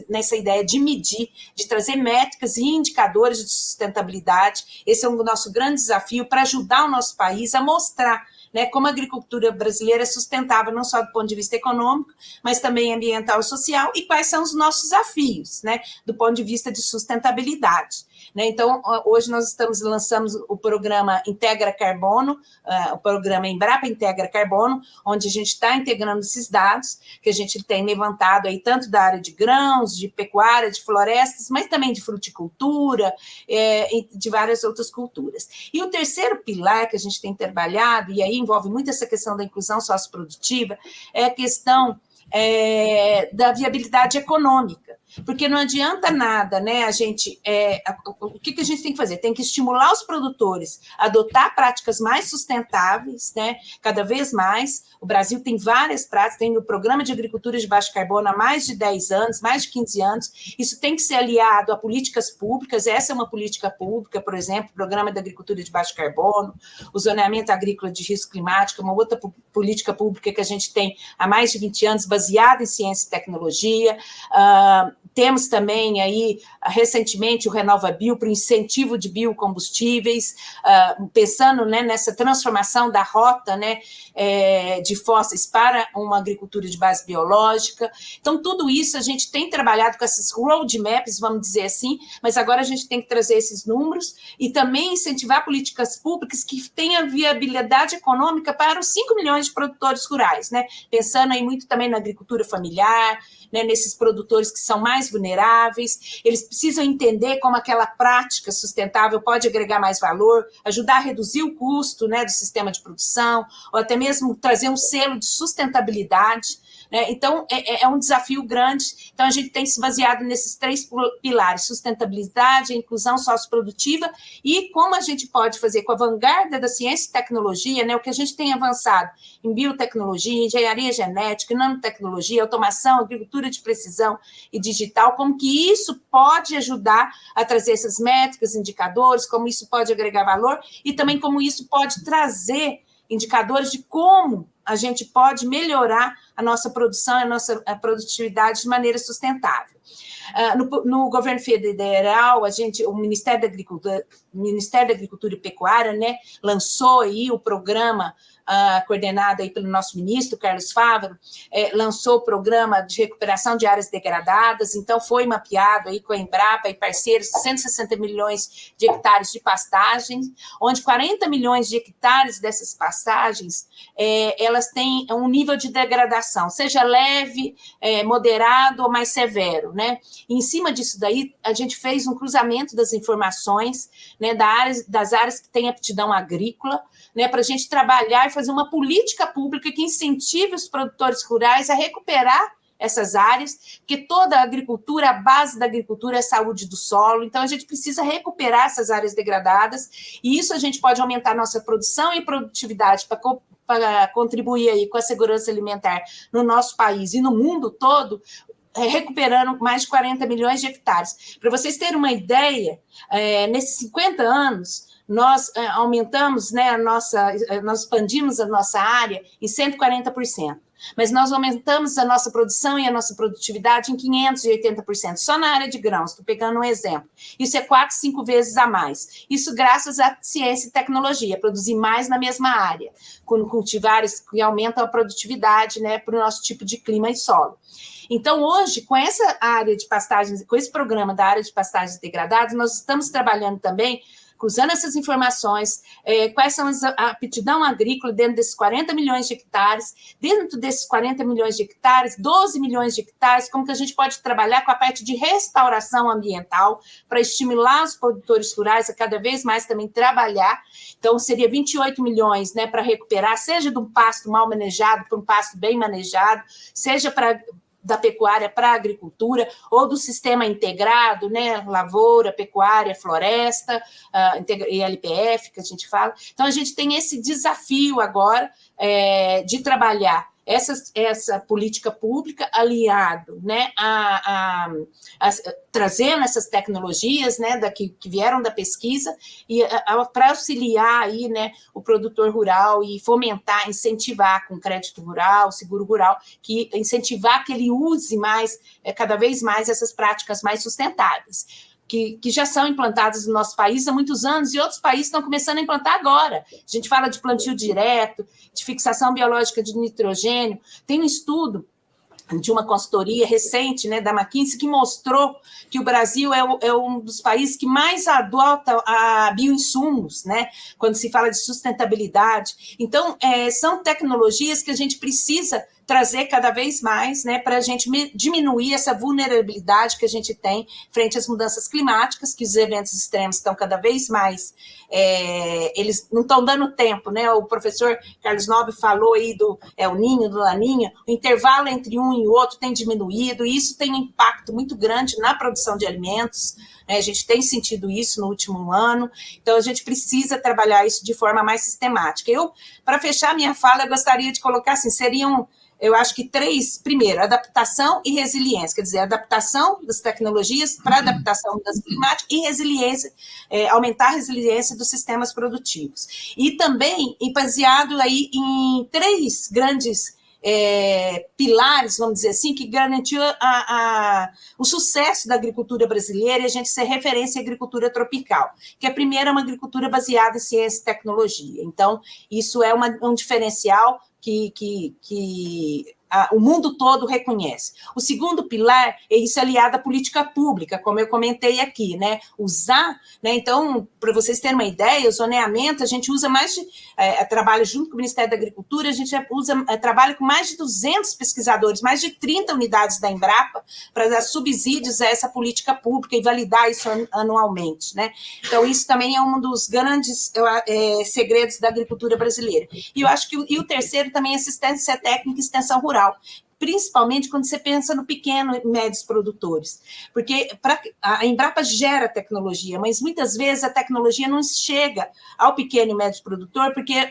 nessa ideia de medir, de trazer métricas e indicadores de sustentabilidade. Esse é o nosso grande desafio, para ajudar o nosso país a mostrar, né, como a agricultura brasileira é sustentável, não só do ponto de vista econômico, mas também ambiental e social, e quais são os nossos desafios, né, do ponto de vista de sustentabilidade. Né? Então, hoje nós lançamos o programa Integra Carbono, o programa Embrapa Integra Carbono, onde a gente está integrando esses dados que a gente tem levantado aí, tanto da área de grãos, de pecuária, de florestas, mas também de fruticultura, e de várias outras culturas. E o terceiro pilar que a gente tem trabalhado, e aí envolve muito essa questão da inclusão socioprodutiva, é a questão da viabilidade econômica, porque não adianta nada, né, a gente, o que a gente tem que fazer? Tem que estimular os produtores a adotar práticas mais sustentáveis, né, cada vez mais. O Brasil tem várias práticas, tem o Programa de Agricultura de Baixo Carbono há mais de 10 anos, mais de 15 anos, isso tem que ser aliado a políticas públicas, essa é uma política pública, por exemplo, o Programa de Agricultura de Baixo Carbono, o Zoneamento Agrícola de Risco Climático, uma outra política pública que a gente tem há mais de 20 anos, baseada em ciência e tecnologia. Temos também aí, recentemente, o RenovaBio para o incentivo de biocombustíveis, pensando, né, nessa transformação da rota, né, de fósseis para uma agricultura de base biológica. Então, tudo isso a gente tem trabalhado com essas roadmaps, vamos dizer assim, mas agora a gente tem que trazer esses números e também incentivar políticas públicas que tenham viabilidade econômica para os 5 milhões de produtores rurais, né? Pensando aí muito também na agricultura familiar, né, nesses produtores que são mais vulneráveis, eles precisam entender como aquela prática sustentável pode agregar mais valor, ajudar a reduzir o custo, né, do sistema de produção, ou até mesmo trazer um selo de sustentabilidade, né? Então, é um desafio grande. Então, a gente tem se baseado nesses 3 pilares: sustentabilidade, inclusão socioprodutiva, e como a gente pode fazer com a vanguarda da ciência e tecnologia, né, o que a gente tem avançado em biotecnologia, engenharia genética, nanotecnologia, automação, agricultura de precisão e digital, como que isso pode ajudar a trazer essas métricas, indicadores, como isso pode agregar valor, e também como isso pode trazer indicadores de como a gente pode melhorar a nossa produção, a nossa produtividade de maneira sustentável. No governo federal, o Ministério da Agricultura e Pecuária, né, lançou aí o programa coordenado aí pelo nosso ministro, Carlos Fávaro, lançou o programa de recuperação de áreas degradadas, então foi mapeado aí com a Embrapa e parceiros 160 milhões de hectares de pastagens, onde 40 milhões de hectares dessas pastagens, elas têm um nível de degradação, seja leve, moderado ou mais severo, né? E em cima disso daí, a gente fez um cruzamento das informações, né, das áreas que têm aptidão agrícola, né, para a gente trabalhar e fazer uma política pública que incentive os produtores rurais a recuperar essas áreas, porque toda a agricultura, a base da agricultura é a saúde do solo, então a gente precisa recuperar essas áreas degradadas, e isso a gente pode aumentar nossa produção e produtividade para contribuir aí com a segurança alimentar no nosso país e no mundo todo, recuperando mais de 40 milhões de hectares. Para vocês terem uma ideia, nesses 50 anos, nós aumentamos, né, nós expandimos a nossa área em 140%, mas nós aumentamos a nossa produção e a nossa produtividade em 580%, só na área de grãos, estou pegando um exemplo. Isso é 4, 5 vezes a mais. Isso graças à ciência e tecnologia, produzir mais na mesma área, com cultivares que aumentam a produtividade, né, para o nosso tipo de clima e solo. Então, hoje, com essa área de pastagens, com esse programa da área de pastagens degradadas, nós estamos trabalhando também, cruzando essas informações, quais são a aptidão agrícola dentro desses 40 milhões de hectares, dentro desses 40 milhões de hectares, 12 milhões de hectares, como que a gente pode trabalhar com a parte de restauração ambiental para estimular os produtores rurais a cada vez mais também trabalhar. Então, seria 28 milhões, né, para recuperar, seja de um pasto mal manejado para um pasto bem manejado, seja da pecuária para a agricultura, ou do sistema integrado, né, lavoura, pecuária, floresta, e LPF, que a gente fala. Então, a gente tem esse desafio agora de trabalhar essa política pública aliado, né, trazendo essas tecnologias, né, que vieram da pesquisa e para auxiliar aí, né, o produtor rural e fomentar, incentivar com crédito rural, seguro rural, que incentivar que ele use mais, cada vez mais essas práticas mais sustentáveis. Que já são implantadas no nosso país há muitos anos e outros países estão começando a implantar agora. A gente fala de plantio direto, de fixação biológica de nitrogênio. Tem um estudo de uma consultoria recente, né, da McKinsey, que mostrou que o Brasil é um dos países que mais adota a bioinsumos, né, quando se fala de sustentabilidade. Então, são tecnologias que a gente precisa trazer cada vez mais, né, para a gente diminuir essa vulnerabilidade que a gente tem frente às mudanças climáticas, que os eventos extremos estão cada vez mais, eles não estão dando tempo, né, o professor Carlos Nobre falou aí do El Niño, do Laninha, o intervalo entre um e o outro tem diminuído, e isso tem um impacto muito grande na produção de alimentos, né, a gente tem sentido isso no último ano, então a gente precisa trabalhar isso de forma mais sistemática. Para fechar minha fala, eu gostaria de colocar assim, seriam, eu acho que 3, primeiro, adaptação e resiliência, quer dizer, adaptação das tecnologias para adaptação das mudanças climáticas e resiliência, aumentar a resiliência dos sistemas produtivos. E também baseado aí em 3 grandes pilares, vamos dizer assim, que garantiu o sucesso da agricultura brasileira e a gente ser referência à agricultura tropical, que a primeira é uma agricultura baseada em ciência e tecnologia. Então, isso é um diferencial que o mundo todo reconhece. O segundo pilar é isso aliado à política pública, como eu comentei aqui, né? Usar, né? Então, para vocês terem uma ideia, o zoneamento, a gente usa mais de, trabalha junto com o Ministério da Agricultura, a gente trabalha com mais de 200 pesquisadores, mais de 30 unidades da Embrapa, para dar subsídios a essa política pública e validar isso anualmente, né? Então, isso também é um dos grandes segredos da agricultura brasileira. E eu acho que o terceiro também é assistência técnica e extensão rural, principalmente quando você pensa no pequeno e médios produtores, porque a Embrapa gera tecnologia, mas muitas vezes a tecnologia não chega ao pequeno e médio produtor porque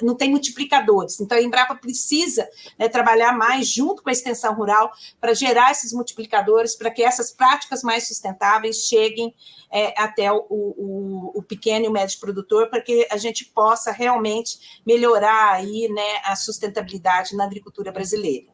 não tem multiplicadores. Então, a Embrapa precisa, né, trabalhar mais junto com a extensão rural para gerar esses multiplicadores, para que essas práticas mais sustentáveis cheguem até o pequeno e o médio produtor, para que a gente possa realmente melhorar aí, né, a sustentabilidade na agricultura brasileira.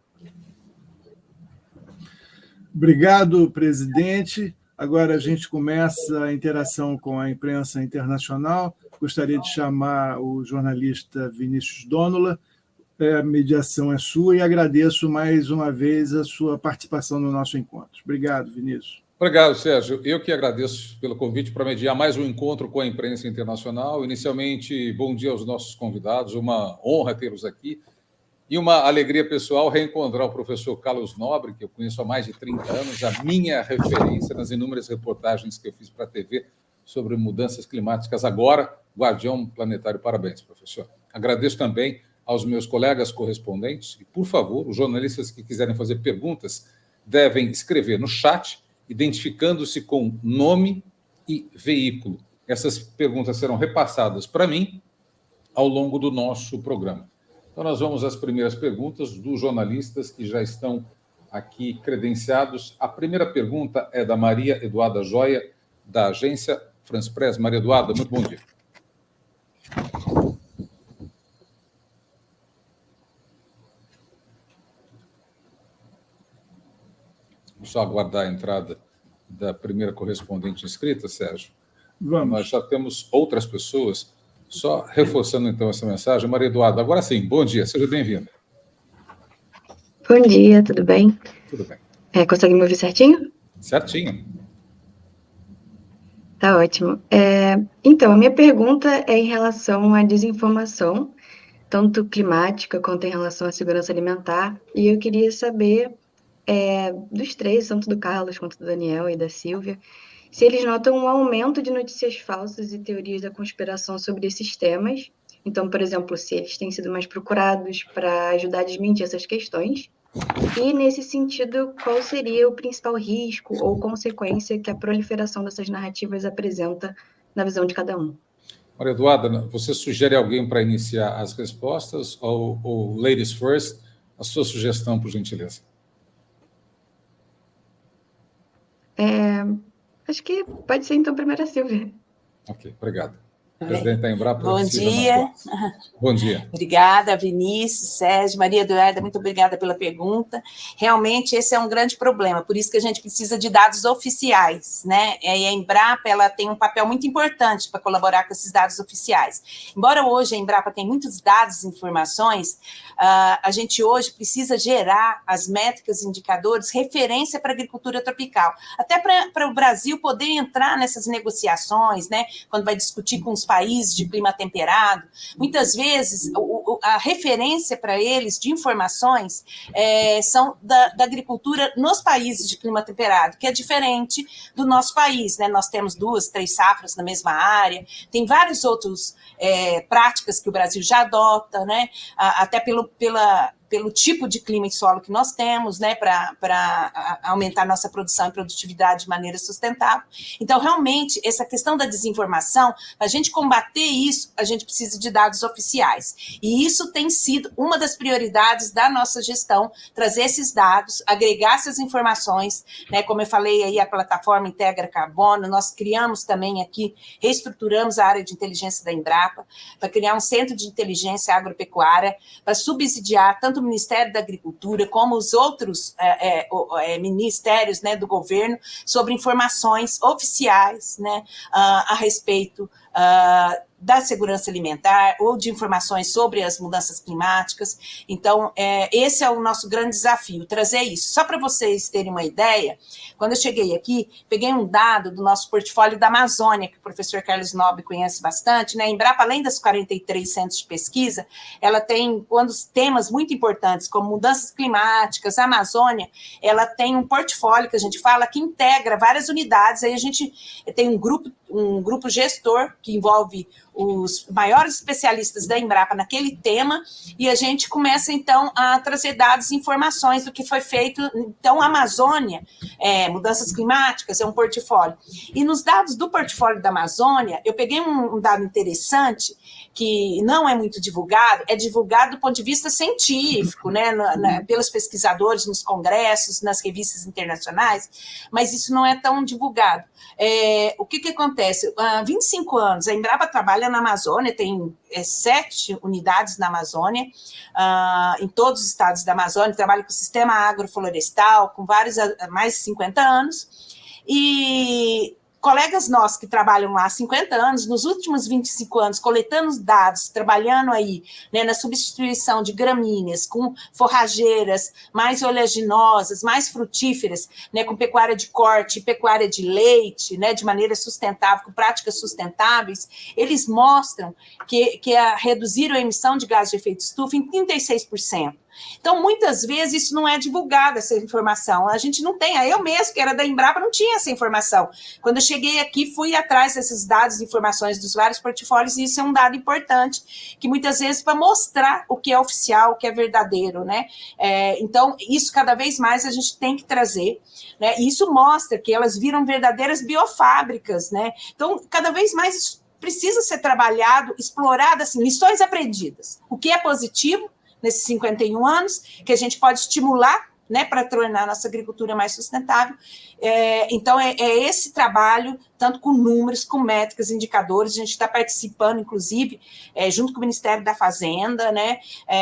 Obrigado, presidente. Agora a gente começa a interação com a imprensa internacional. Gostaria de chamar o jornalista Vinícius Dónola. A mediação é sua e agradeço mais uma vez a sua participação no nosso encontro. Obrigado, Vinícius. Obrigado, Sérgio. Eu que agradeço pelo convite para mediar mais um encontro com a imprensa internacional. Inicialmente, bom dia aos nossos convidados, uma honra tê-los aqui e uma alegria pessoal reencontrar o professor Carlos Nobre, que eu conheço há mais de 30 anos, a minha referência nas inúmeras reportagens que eu fiz para a TV sobre mudanças climáticas, agora guardião planetário. Parabéns, professor. Agradeço também aos meus colegas correspondentes e, por favor, os jornalistas que quiserem fazer perguntas devem escrever no chat, identificando-se com nome e veículo. Essas perguntas serão repassadas para mim ao longo do nosso programa. Então, nós vamos às primeiras perguntas dos jornalistas que já estão aqui credenciados. A primeira pergunta é da Maria Eduarda Joia, da agência France Press. Maria Eduarda, muito bom dia. Vamos só aguardar a entrada da primeira correspondente inscrita, Sérgio. Vamos. Nós já temos outras pessoas. Só reforçando, então, essa mensagem. Maria Eduarda, agora sim, bom dia, seja bem-vinda. Bom dia, tudo bem? Tudo bem. Consegue me ouvir certinho? Certinho. Tá ótimo. Então, a minha pergunta é em relação à desinformação, tanto climática quanto em relação à segurança alimentar, e eu queria saber dos três, tanto do Carlos quanto do Daniel e da Silvia, se eles notam um aumento de notícias falsas e teorias da conspiração sobre esses temas. Então, por exemplo, se eles têm sido mais procurados para ajudar a desmentir essas questões. E, nesse sentido, qual seria o principal risco ou consequência que a proliferação dessas narrativas apresenta na visão de cada um? Maria Eduarda, você sugere alguém para iniciar as respostas ou ladies first? A sua sugestão, por gentileza. Acho que pode ser, então, primeiro a Silvia. Ok, obrigado. Presidente da Embrapa. Bom dia. Bom dia. Obrigada, Vinícius, Sérgio, Maria Eduarda, muito obrigada pela pergunta. Realmente, esse é um grande problema, por isso que a gente precisa de dados oficiais, né? E a Embrapa, ela tem um papel muito importante para colaborar com esses dados oficiais. Embora hoje a Embrapa tenha muitos dados e informações, a gente hoje precisa gerar as métricas e indicadores, referência para a agricultura tropical, até para o Brasil poder entrar nessas negociações, né? Quando vai discutir com os países de clima temperado, muitas vezes a referência para eles de informações são da agricultura nos países de clima temperado, que é diferente do nosso país, né? Nós temos 2, 3 safras na mesma área, tem várias outras práticas que o Brasil já adota, né? Até pelo tipo de clima e solo que nós temos, né, para aumentar nossa produção e produtividade de maneira sustentável. Então, realmente, essa questão da desinformação, para a gente combater isso, a gente precisa de dados oficiais. E isso tem sido uma das prioridades da nossa gestão, trazer esses dados, agregar essas informações, né, como eu falei aí, a plataforma Integra Carbono, nós criamos também aqui, reestruturamos a área de inteligência da Embrapa, para criar um centro de inteligência agropecuária, para subsidiar tanto o Ministério da Agricultura, como os outros ministérios, né, do governo, sobre informações oficiais, né, a respeito da segurança alimentar ou de informações sobre as mudanças climáticas. Então, esse é o nosso grande desafio, trazer isso. Só para vocês terem uma ideia, quando eu cheguei aqui, peguei um dado do nosso portfólio da Amazônia, que o professor Carlos Nobre conhece bastante, né? A Embrapa, além das 43 centros de pesquisa, ela tem temas muito importantes, como mudanças climáticas, a Amazônia, ela tem um portfólio que a gente fala que integra várias unidades, aí a gente tem um grupo gestor que envolve os maiores especialistas da Embrapa naquele tema, e a gente começa, então, a trazer dados e informações do que foi feito. Então, a Amazônia, mudanças climáticas, é um portfólio. E nos dados do portfólio da Amazônia, eu peguei um dado interessante, que não é muito divulgado, é divulgado do ponto de vista científico, né, pelos pesquisadores nos congressos, nas revistas internacionais, mas isso não é tão divulgado. O que acontece? Há 25 anos, a Embrapa trabalha na Amazônia, tem 7 unidades na Amazônia, em todos os estados da Amazônia, trabalha com o sistema agroflorestal, com vários há mais de 50 anos, e colegas nossos que trabalham lá há 50 anos, nos últimos 25 anos, coletando dados, trabalhando aí, né, na substituição de gramíneas com forrageiras mais oleaginosas, mais frutíferas, né, com pecuária de corte, pecuária de leite, né, de maneira sustentável, com práticas sustentáveis, eles mostram que reduziram a emissão de gás de efeito estufa em 36%. Então, muitas vezes, isso não é divulgado, essa informação. A gente não tem. Eu mesmo, que era da Embrapa, não tinha essa informação. Quando eu cheguei aqui, fui atrás desses dados e informações dos vários portfólios, e isso é um dado importante, que muitas vezes para mostrar o que é oficial, o que é verdadeiro, né? Então, isso cada vez mais a gente tem que trazer, né? E isso mostra que elas viram verdadeiras biofábricas, né? Então, cada vez mais isso precisa ser trabalhado, explorado, assim, lições aprendidas. O que é positivo nesses 51 anos, que a gente pode estimular, né, para tornar a nossa agricultura mais sustentável. Então, é esse trabalho, tanto com números, com métricas, indicadores, a gente está participando, inclusive, junto com o Ministério da Fazenda, né?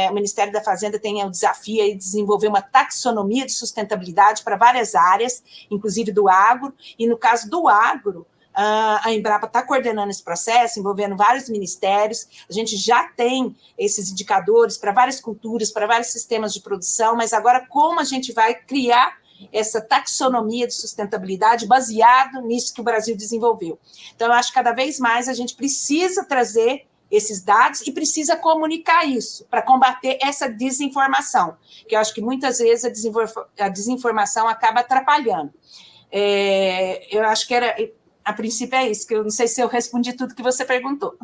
O Ministério da Fazenda tem o desafio aí de desenvolver uma taxonomia de sustentabilidade para várias áreas, inclusive do agro, e no caso do agro, a Embrapa está coordenando esse processo, envolvendo vários ministérios. A gente já tem esses indicadores para várias culturas, para vários sistemas de produção, mas agora como a gente vai criar essa taxonomia de sustentabilidade baseado nisso que o Brasil desenvolveu. Então, eu acho que cada vez mais a gente precisa trazer esses dados e precisa comunicar isso para combater essa desinformação, que eu acho que muitas vezes a desinformação acaba atrapalhando. Eu acho que a princípio é isso, que eu não sei se eu respondi tudo que você perguntou.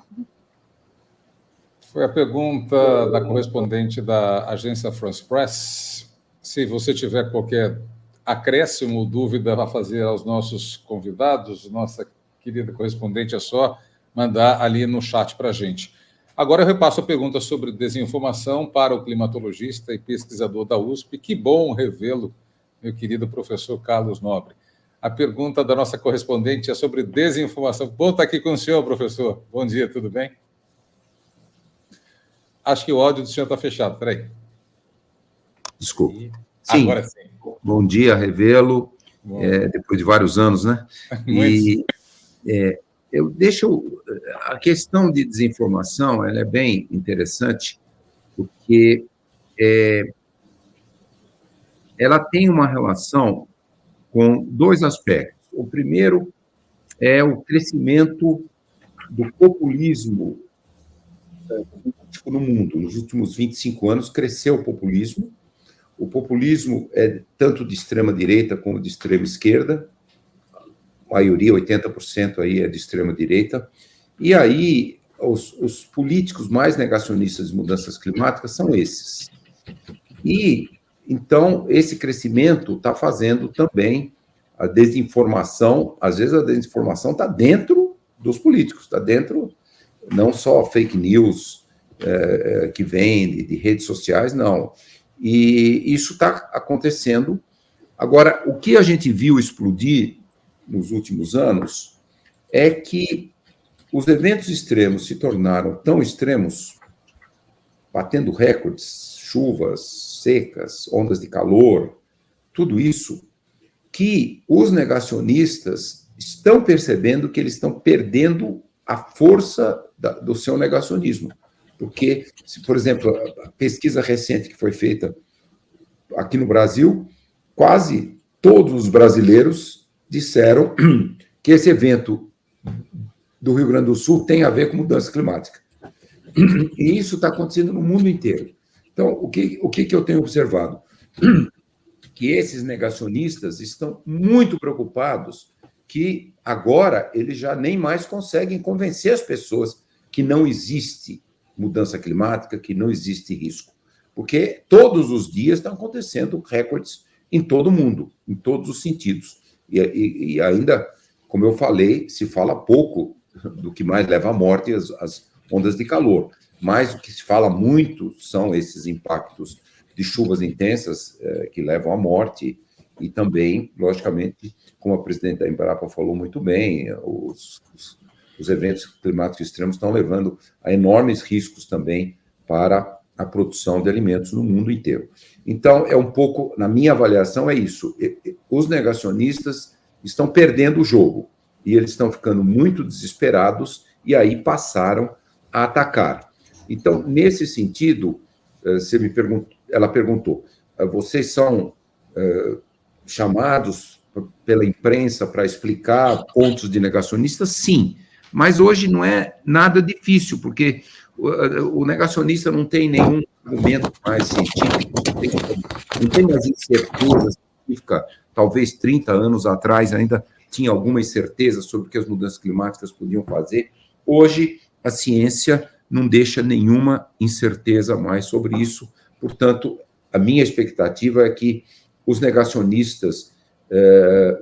Foi a pergunta da correspondente da agência France Press. Se você tiver qualquer acréscimo ou dúvida a fazer aos nossos convidados, nossa querida correspondente, é só mandar ali no chat para a gente. Agora eu repasso a pergunta sobre desinformação para o climatologista e pesquisador da USP. Que bom revê-lo, meu querido professor Carlos Nobre. A pergunta da nossa correspondente é sobre desinformação. Bom estar aqui com o senhor, professor. Bom dia, tudo bem? Acho que o áudio do senhor está fechado, peraí. Desculpa. Sim. Agora sim. Bom dia, revê-lo, depois de vários anos, né? E a questão de desinformação, ela é bem interessante, porque ela tem uma relação com 2 aspectos. O primeiro é o crescimento do populismo no mundo. Nos últimos 25 anos, cresceu o populismo. O populismo é tanto de extrema-direita como de extrema-esquerda. A maioria, 80% aí é de extrema-direita. E aí, os políticos mais negacionistas de mudanças climáticas são esses. E então, esse crescimento está fazendo também a desinformação. Às vezes, a desinformação está dentro dos políticos, está dentro, não só fake news que vem de redes sociais, não. E isso está acontecendo. Agora, o que a gente viu explodir nos últimos anos é que os eventos extremos se tornaram tão extremos, batendo recordes, chuvas, secas, ondas de calor, tudo isso, que os negacionistas estão percebendo que eles estão perdendo a força do seu negacionismo. Porque, por exemplo, a pesquisa recente que foi feita aqui no Brasil, quase todos os brasileiros disseram que esse evento do Rio Grande do Sul tem a ver com mudança climática. E isso está acontecendo no mundo inteiro. Então, o que eu tenho observado? Que esses negacionistas estão muito preocupados que agora eles já nem mais conseguem convencer as pessoas que não existe mudança climática, que não existe risco. Porque todos os dias estão acontecendo recordes em todo o mundo, em todos os sentidos. E ainda, como eu falei, se fala pouco do que mais leva à morte, as ondas de calor. Mas o que se fala muito são esses impactos de chuvas intensas que levam à morte e também, logicamente, como a presidente da Embrapa falou muito bem, os eventos climáticos extremos estão levando a enormes riscos também para a produção de alimentos no mundo inteiro. Então, é um pouco, na minha avaliação, é isso. Os negacionistas estão perdendo o jogo e eles estão ficando muito desesperados e aí passaram a atacar. Então, nesse sentido, ela perguntou, vocês são chamados pela imprensa para explicar pontos de negacionistas? Sim, mas hoje não é nada difícil, porque o negacionista não tem nenhum argumento mais científico, não tem mais incerteza científica. Talvez 30 anos atrás ainda tinha alguma incerteza sobre o que as mudanças climáticas podiam fazer. Hoje, a ciência não deixa nenhuma incerteza mais sobre isso. Portanto, a minha expectativa é que os negacionistas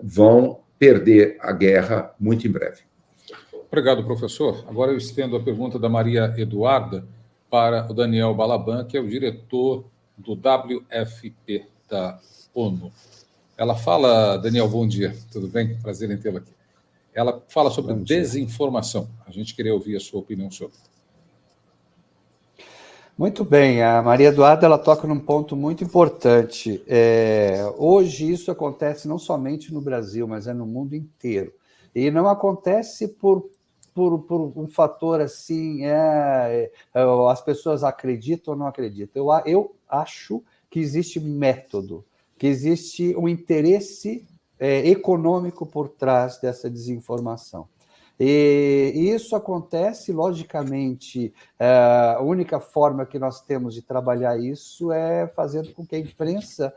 vão perder a guerra muito em breve. Obrigado, professor. Agora eu estendo a pergunta da Maria Eduarda para o Daniel Balaban, que é o diretor do WFP da ONU. Ela fala, Daniel, bom dia, tudo bem? Prazer em tê-lo aqui. Ela fala sobre desinformação. A gente queria ouvir a sua opinião sobre. Muito bem, a Maria Eduarda ela toca num ponto muito importante. Hoje isso acontece não somente no Brasil, mas no mundo inteiro. E não acontece por um fator assim, as pessoas acreditam ou não acreditam. Eu acho que existe método, que existe um interesse econômico por trás dessa desinformação. E isso acontece, logicamente, a única forma que nós temos de trabalhar isso é fazendo com que a imprensa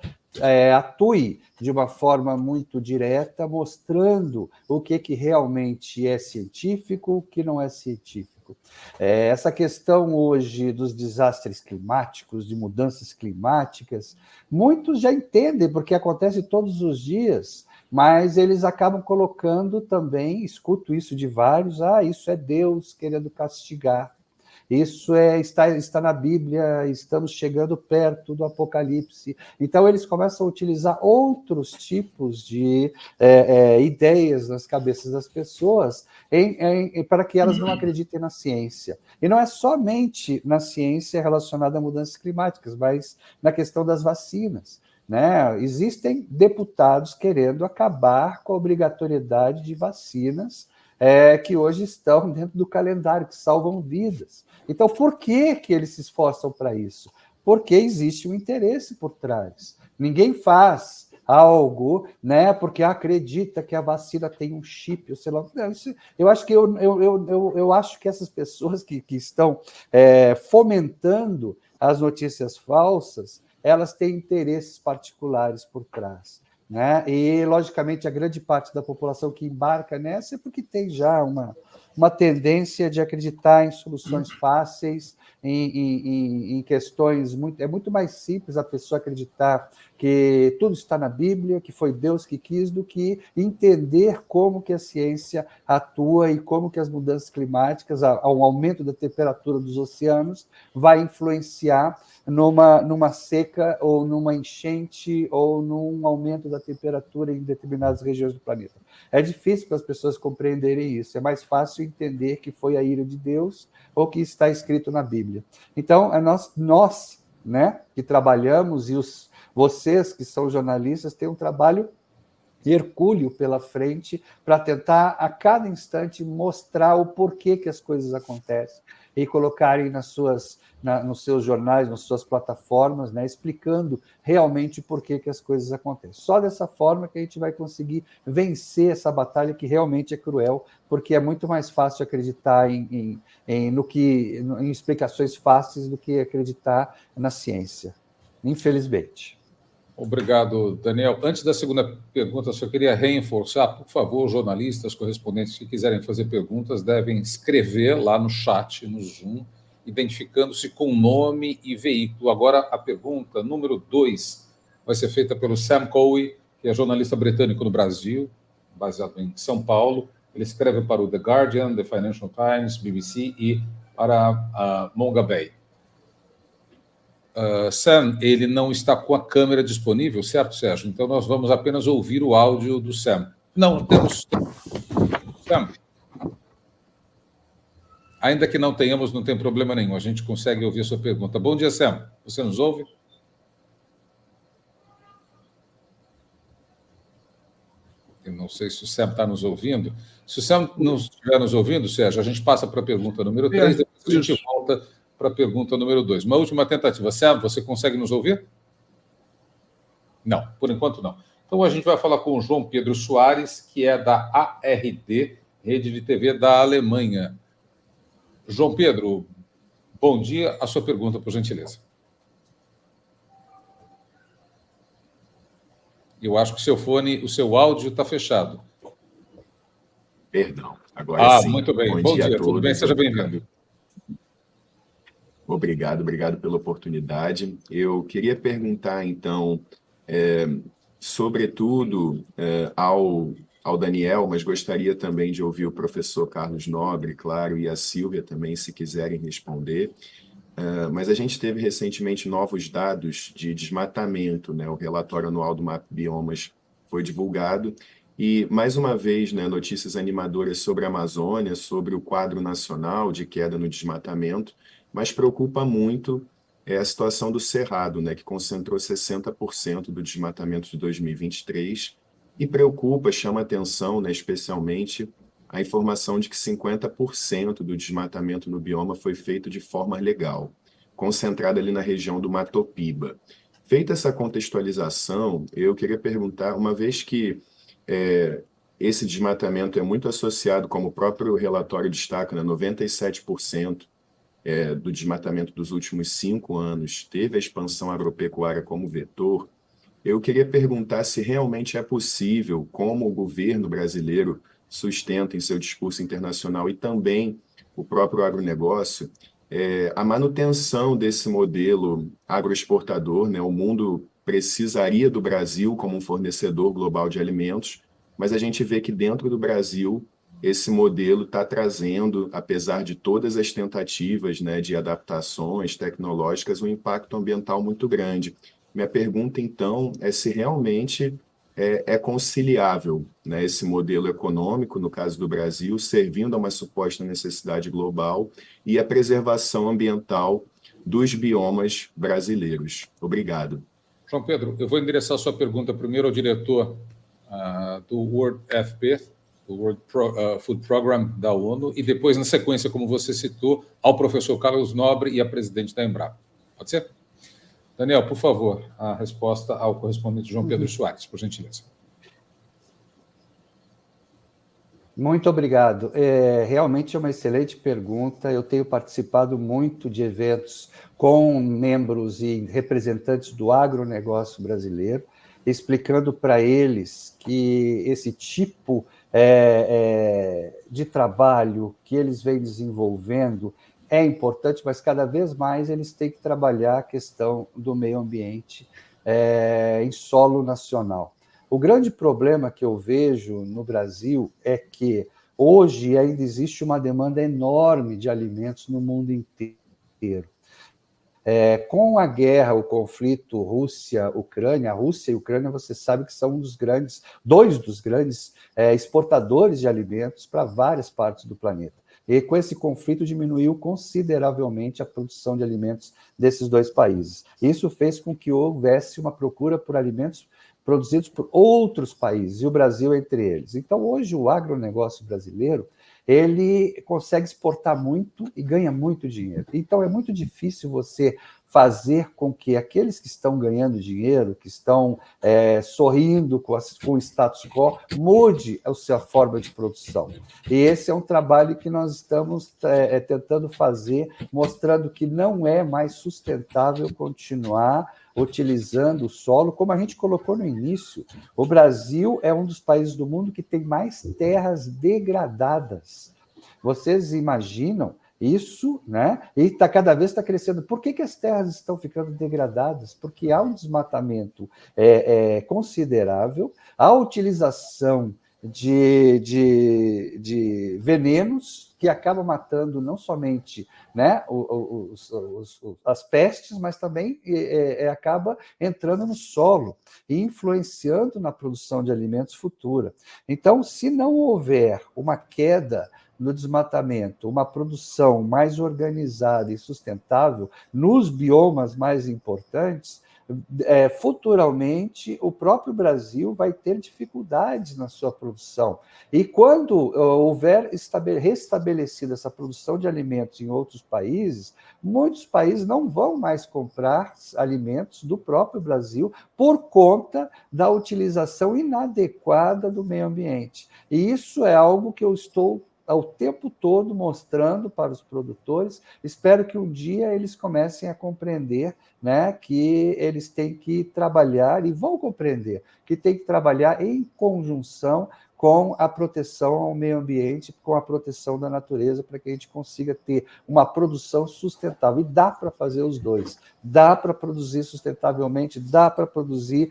atue de uma forma muito direta, mostrando o que realmente é científico, o que não é científico. Essa questão hoje dos desastres climáticos, de mudanças climáticas, muitos já entendem, porque acontece todos os dias, mas eles acabam colocando também, escuto isso de vários, isso é Deus querendo castigar, isso está na Bíblia, estamos chegando perto do Apocalipse. Então, eles começam a utilizar outros tipos de ideias nas cabeças das pessoas para que elas não acreditem na ciência. E não é somente na ciência relacionada a mudanças climáticas, mas na questão das vacinas. Existem deputados querendo acabar com a obrigatoriedade de vacinas que hoje estão dentro do calendário, que salvam vidas. Então, por que eles se esforçam para isso? Porque existe um interesse por trás. Ninguém faz algo, porque acredita que a vacina tem um chip, sei lá. Eu acho que eu acho que essas pessoas que estão fomentando as notícias falsas, elas têm interesses particulares por trás. E, logicamente, a grande parte da população que embarca nessa é porque tem já uma tendência de acreditar em soluções fáceis, em questões muito... É muito mais simples a pessoa acreditar que tudo está na Bíblia, que foi Deus que quis, do que entender como que a ciência atua e como que as mudanças climáticas, ao aumento da temperatura dos oceanos, vai influenciar numa seca ou numa enchente ou num aumento da temperatura em determinadas regiões do planeta. É difícil para as pessoas compreenderem isso. É mais fácil entender que foi a ira de Deus ou que está escrito na Bíblia. Então, nós que trabalhamos e vocês que são jornalistas têm um trabalho hercúleo pela frente para tentar a cada instante mostrar o porquê que as coisas acontecem e colocarem nos seus jornais, nas suas plataformas, explicando realmente o porquê que as coisas acontecem. Só dessa forma que a gente vai conseguir vencer essa batalha que realmente é cruel, porque é muito mais fácil acreditar em explicações fáceis do que acreditar na ciência, infelizmente. Obrigado, Daniel. Antes da segunda pergunta, só queria reforçar, por favor, jornalistas, correspondentes que quiserem fazer perguntas, devem escrever lá no chat, no Zoom, identificando-se com nome e veículo. Agora, a pergunta número 2 vai ser feita pelo Sam Cowie, que é jornalista britânico no Brasil, baseado em São Paulo. Ele escreve para o The Guardian, The Financial Times, BBC e para a Monga Bay. Sam, ele não está com a câmera disponível, certo, Sérgio? Então, nós vamos apenas ouvir o áudio do Sam. Não, temos... Sam, ainda que não tenhamos, não tem problema nenhum. A gente consegue ouvir a sua pergunta. Bom dia, Sam. Você nos ouve? Eu não sei se o Sam está nos ouvindo. Se o Sam não estiver nos ouvindo, Sérgio, a gente passa para a pergunta número 3, depois a gente volta para a pergunta número 2. Uma última tentativa. Sam, você consegue nos ouvir? Não, por enquanto não. Então a gente vai falar com o João Pedro Soares, que é da ARD, Rede de TV da Alemanha. João Pedro, bom dia. A sua pergunta, por gentileza. Eu acho que o seu fone, o seu áudio está fechado. Perdão, agora sim. Muito bem. Bom dia, tudo bem? Seja bem-vindo. Obrigado pela oportunidade. Eu queria perguntar, então, sobretudo ao Daniel, mas gostaria também de ouvir o professor Carlos Nobre, claro, e a Silvia também, se quiserem responder. Mas a gente teve recentemente novos dados de desmatamento, né? O relatório anual do MAP Biomas foi divulgado e, mais uma vez, né, notícias animadoras sobre a Amazônia, sobre o quadro nacional de queda no desmatamento, mas preocupa muito a situação do Cerrado, né, que concentrou 60% do desmatamento de 2023 e preocupa, chama atenção, né, especialmente a informação de que 50% do desmatamento no bioma foi feito de forma legal, concentrado ali na região do Mato Piba. Feita essa contextualização, eu queria perguntar, uma vez que esse desmatamento é muito associado, como o próprio relatório destaca, né, 97% do desmatamento dos últimos 5 anos teve a expansão agropecuária como vetor, eu queria perguntar se realmente é possível, como o governo brasileiro sustenta em seu discurso internacional e também o próprio agronegócio, a manutenção desse modelo agroexportador, né? O mundo precisaria do Brasil como um fornecedor global de alimentos, mas a gente vê que dentro do Brasil esse modelo está trazendo, apesar de todas as tentativas, né, de adaptações tecnológicas, um impacto ambiental muito grande. Minha pergunta, então, é se realmente é conciliável, né, esse modelo econômico, no caso do Brasil, servindo a uma suposta necessidade global e a preservação ambiental dos biomas brasileiros. Obrigado. João Pedro, eu vou endereçar a sua pergunta primeiro ao diretor do World FP, do World Food Program da ONU, e depois, na sequência, como você citou, ao professor Carlos Nobre e à presidente da Embrapa. Pode ser? Daniel, por favor, a resposta ao correspondente João Pedro Soares, por gentileza. Muito obrigado. Realmente é uma excelente pergunta. Eu tenho participado muito de eventos com membros e representantes do agronegócio brasileiro, explicando para eles que esse tipo de trabalho que eles vêm desenvolvendo é importante, mas cada vez mais eles têm que trabalhar a questão do meio ambiente em solo nacional. O grande problema que eu vejo no Brasil é que hoje ainda existe uma demanda enorme de alimentos no mundo inteiro. Com a guerra, o conflito Rússia-Ucrânia, a Rússia e a Ucrânia, você sabe que são dois dos grandes exportadores de alimentos para várias partes do planeta. E com esse conflito diminuiu consideravelmente a produção de alimentos desses dois países. Isso fez com que houvesse uma procura por alimentos produzidos por outros países, e o Brasil entre eles. Então, hoje, o agronegócio brasileiro, ele consegue exportar muito e ganha muito dinheiro. Então, é muito difícil você fazer com que aqueles que estão ganhando dinheiro, que estão sorrindo com o status quo, mude a sua forma de produção. E esse é um trabalho que nós estamos tentando fazer, mostrando que não é mais sustentável continuar utilizando o solo, como a gente colocou no início. O Brasil é um dos países do mundo que tem mais terras degradadas. Vocês imaginam isso, né? E cada vez está crescendo. Por que as terras estão ficando degradadas? Porque há um desmatamento considerável, a utilização de venenos que acabam matando não somente, né, as pestes, mas também acaba entrando no solo e influenciando na produção de alimentos futura. Então, se não houver uma queda no desmatamento, uma produção mais organizada e sustentável nos biomas mais importantes, futuramente o próprio Brasil vai ter dificuldades na sua produção. E quando houver restabelecida essa produção de alimentos em outros países, muitos países não vão mais comprar alimentos do próprio Brasil por conta da utilização inadequada do meio ambiente. E isso é algo que eu estou o tempo todo mostrando para os produtores. Espero que um dia eles comecem a compreender, né, que eles têm que trabalhar, e vão compreender, que tem que trabalhar em conjunção com a proteção ao meio ambiente, com a proteção da natureza, para que a gente consiga ter uma produção sustentável. E dá para fazer os dois. Dá para produzir sustentavelmente, dá para produzir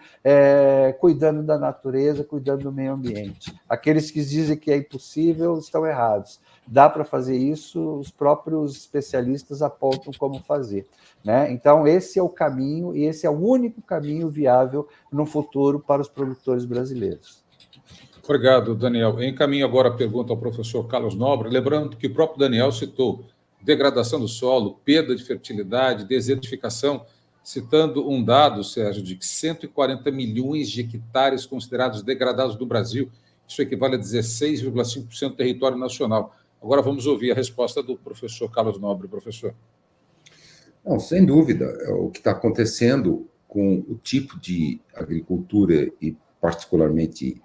cuidando da natureza, cuidando do meio ambiente. Aqueles que dizem que é impossível estão errados. Dá para fazer isso, os próprios especialistas apontam como fazer, né? Então, esse é o caminho, e esse é o único caminho viável no futuro para os produtores brasileiros. Obrigado, Daniel. Encaminho agora a pergunta ao professor Carlos Nobre, lembrando que o próprio Daniel citou degradação do solo, perda de fertilidade, desertificação, citando um dado, Sérgio, de que 140 milhões de hectares considerados degradados no Brasil. Isso equivale a 16,5% do território nacional. Agora vamos ouvir a resposta do professor Carlos Nobre, professor. Não, sem dúvida, o que está acontecendo com o tipo de agricultura e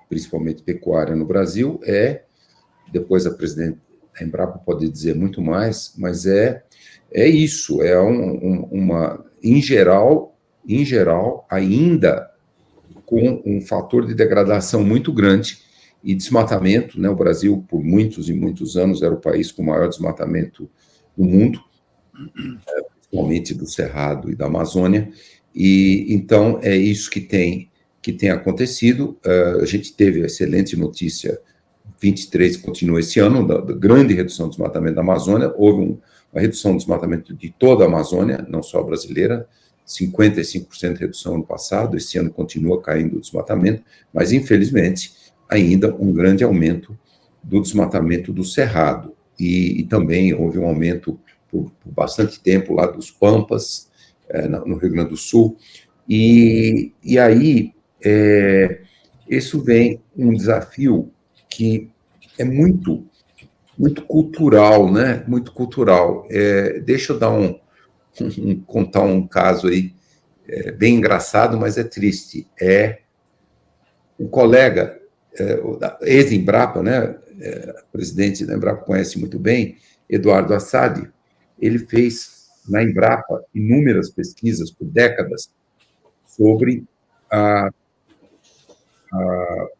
principalmente pecuária no Brasil depois a presidente da Embrapa pode dizer muito mais, mas é isso, em geral, ainda com um fator de degradação muito grande e desmatamento, né? O Brasil, por muitos e muitos anos, era o país com o maior desmatamento do mundo, principalmente do Cerrado e da Amazônia, e então é isso que tem acontecido. A gente teve a excelente notícia, 23 continua esse ano, da grande redução do desmatamento da Amazônia. Houve uma redução do desmatamento de toda a Amazônia, não só a brasileira, 55% de redução no ano passado, esse ano continua caindo o desmatamento, mas, infelizmente, ainda um grande aumento do desmatamento do Cerrado. E também houve um aumento por bastante tempo lá dos Pampas, no Rio Grande do Sul. E aí, isso vem um desafio que é muito cultural, né? Muito cultural. Deixa eu contar um caso aí bem engraçado, mas é triste. Um colega, ex-Embrapa, né? Presidente da Embrapa conhece muito bem, Eduardo Assad. Ele fez na Embrapa inúmeras pesquisas por décadas sobre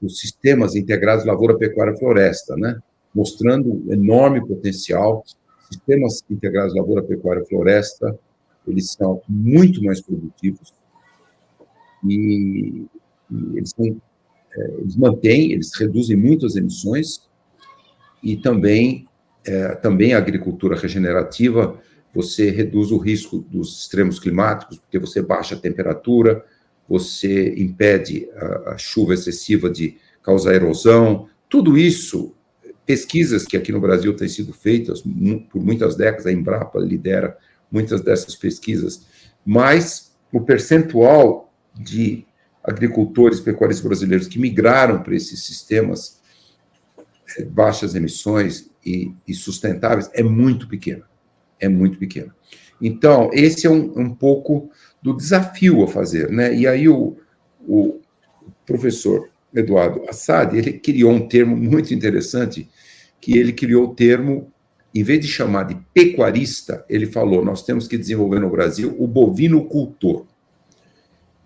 os sistemas integrados lavoura, pecuária e floresta, né? Mostrando um enorme potencial. Sistemas integrados lavoura, pecuária e floresta, eles são muito mais produtivos e eles reduzem muito as emissões, e também a agricultura regenerativa, você reduz o risco dos extremos climáticos, porque você baixa a temperatura, você impede a chuva excessiva de causar erosão. Tudo isso, pesquisas que aqui no Brasil têm sido feitas por muitas décadas, a Embrapa lidera muitas dessas pesquisas, mas o percentual de agricultores pecuaristas brasileiros que migraram para esses sistemas baixas emissões e sustentáveis é muito pequena. Então, esse é um pouco do desafio a fazer, né? E aí o professor Eduardo Assad, ele criou um termo muito interessante, que ele criou o termo, em vez de chamar de pecuarista, ele falou, nós temos que desenvolver no Brasil o bovinocultor.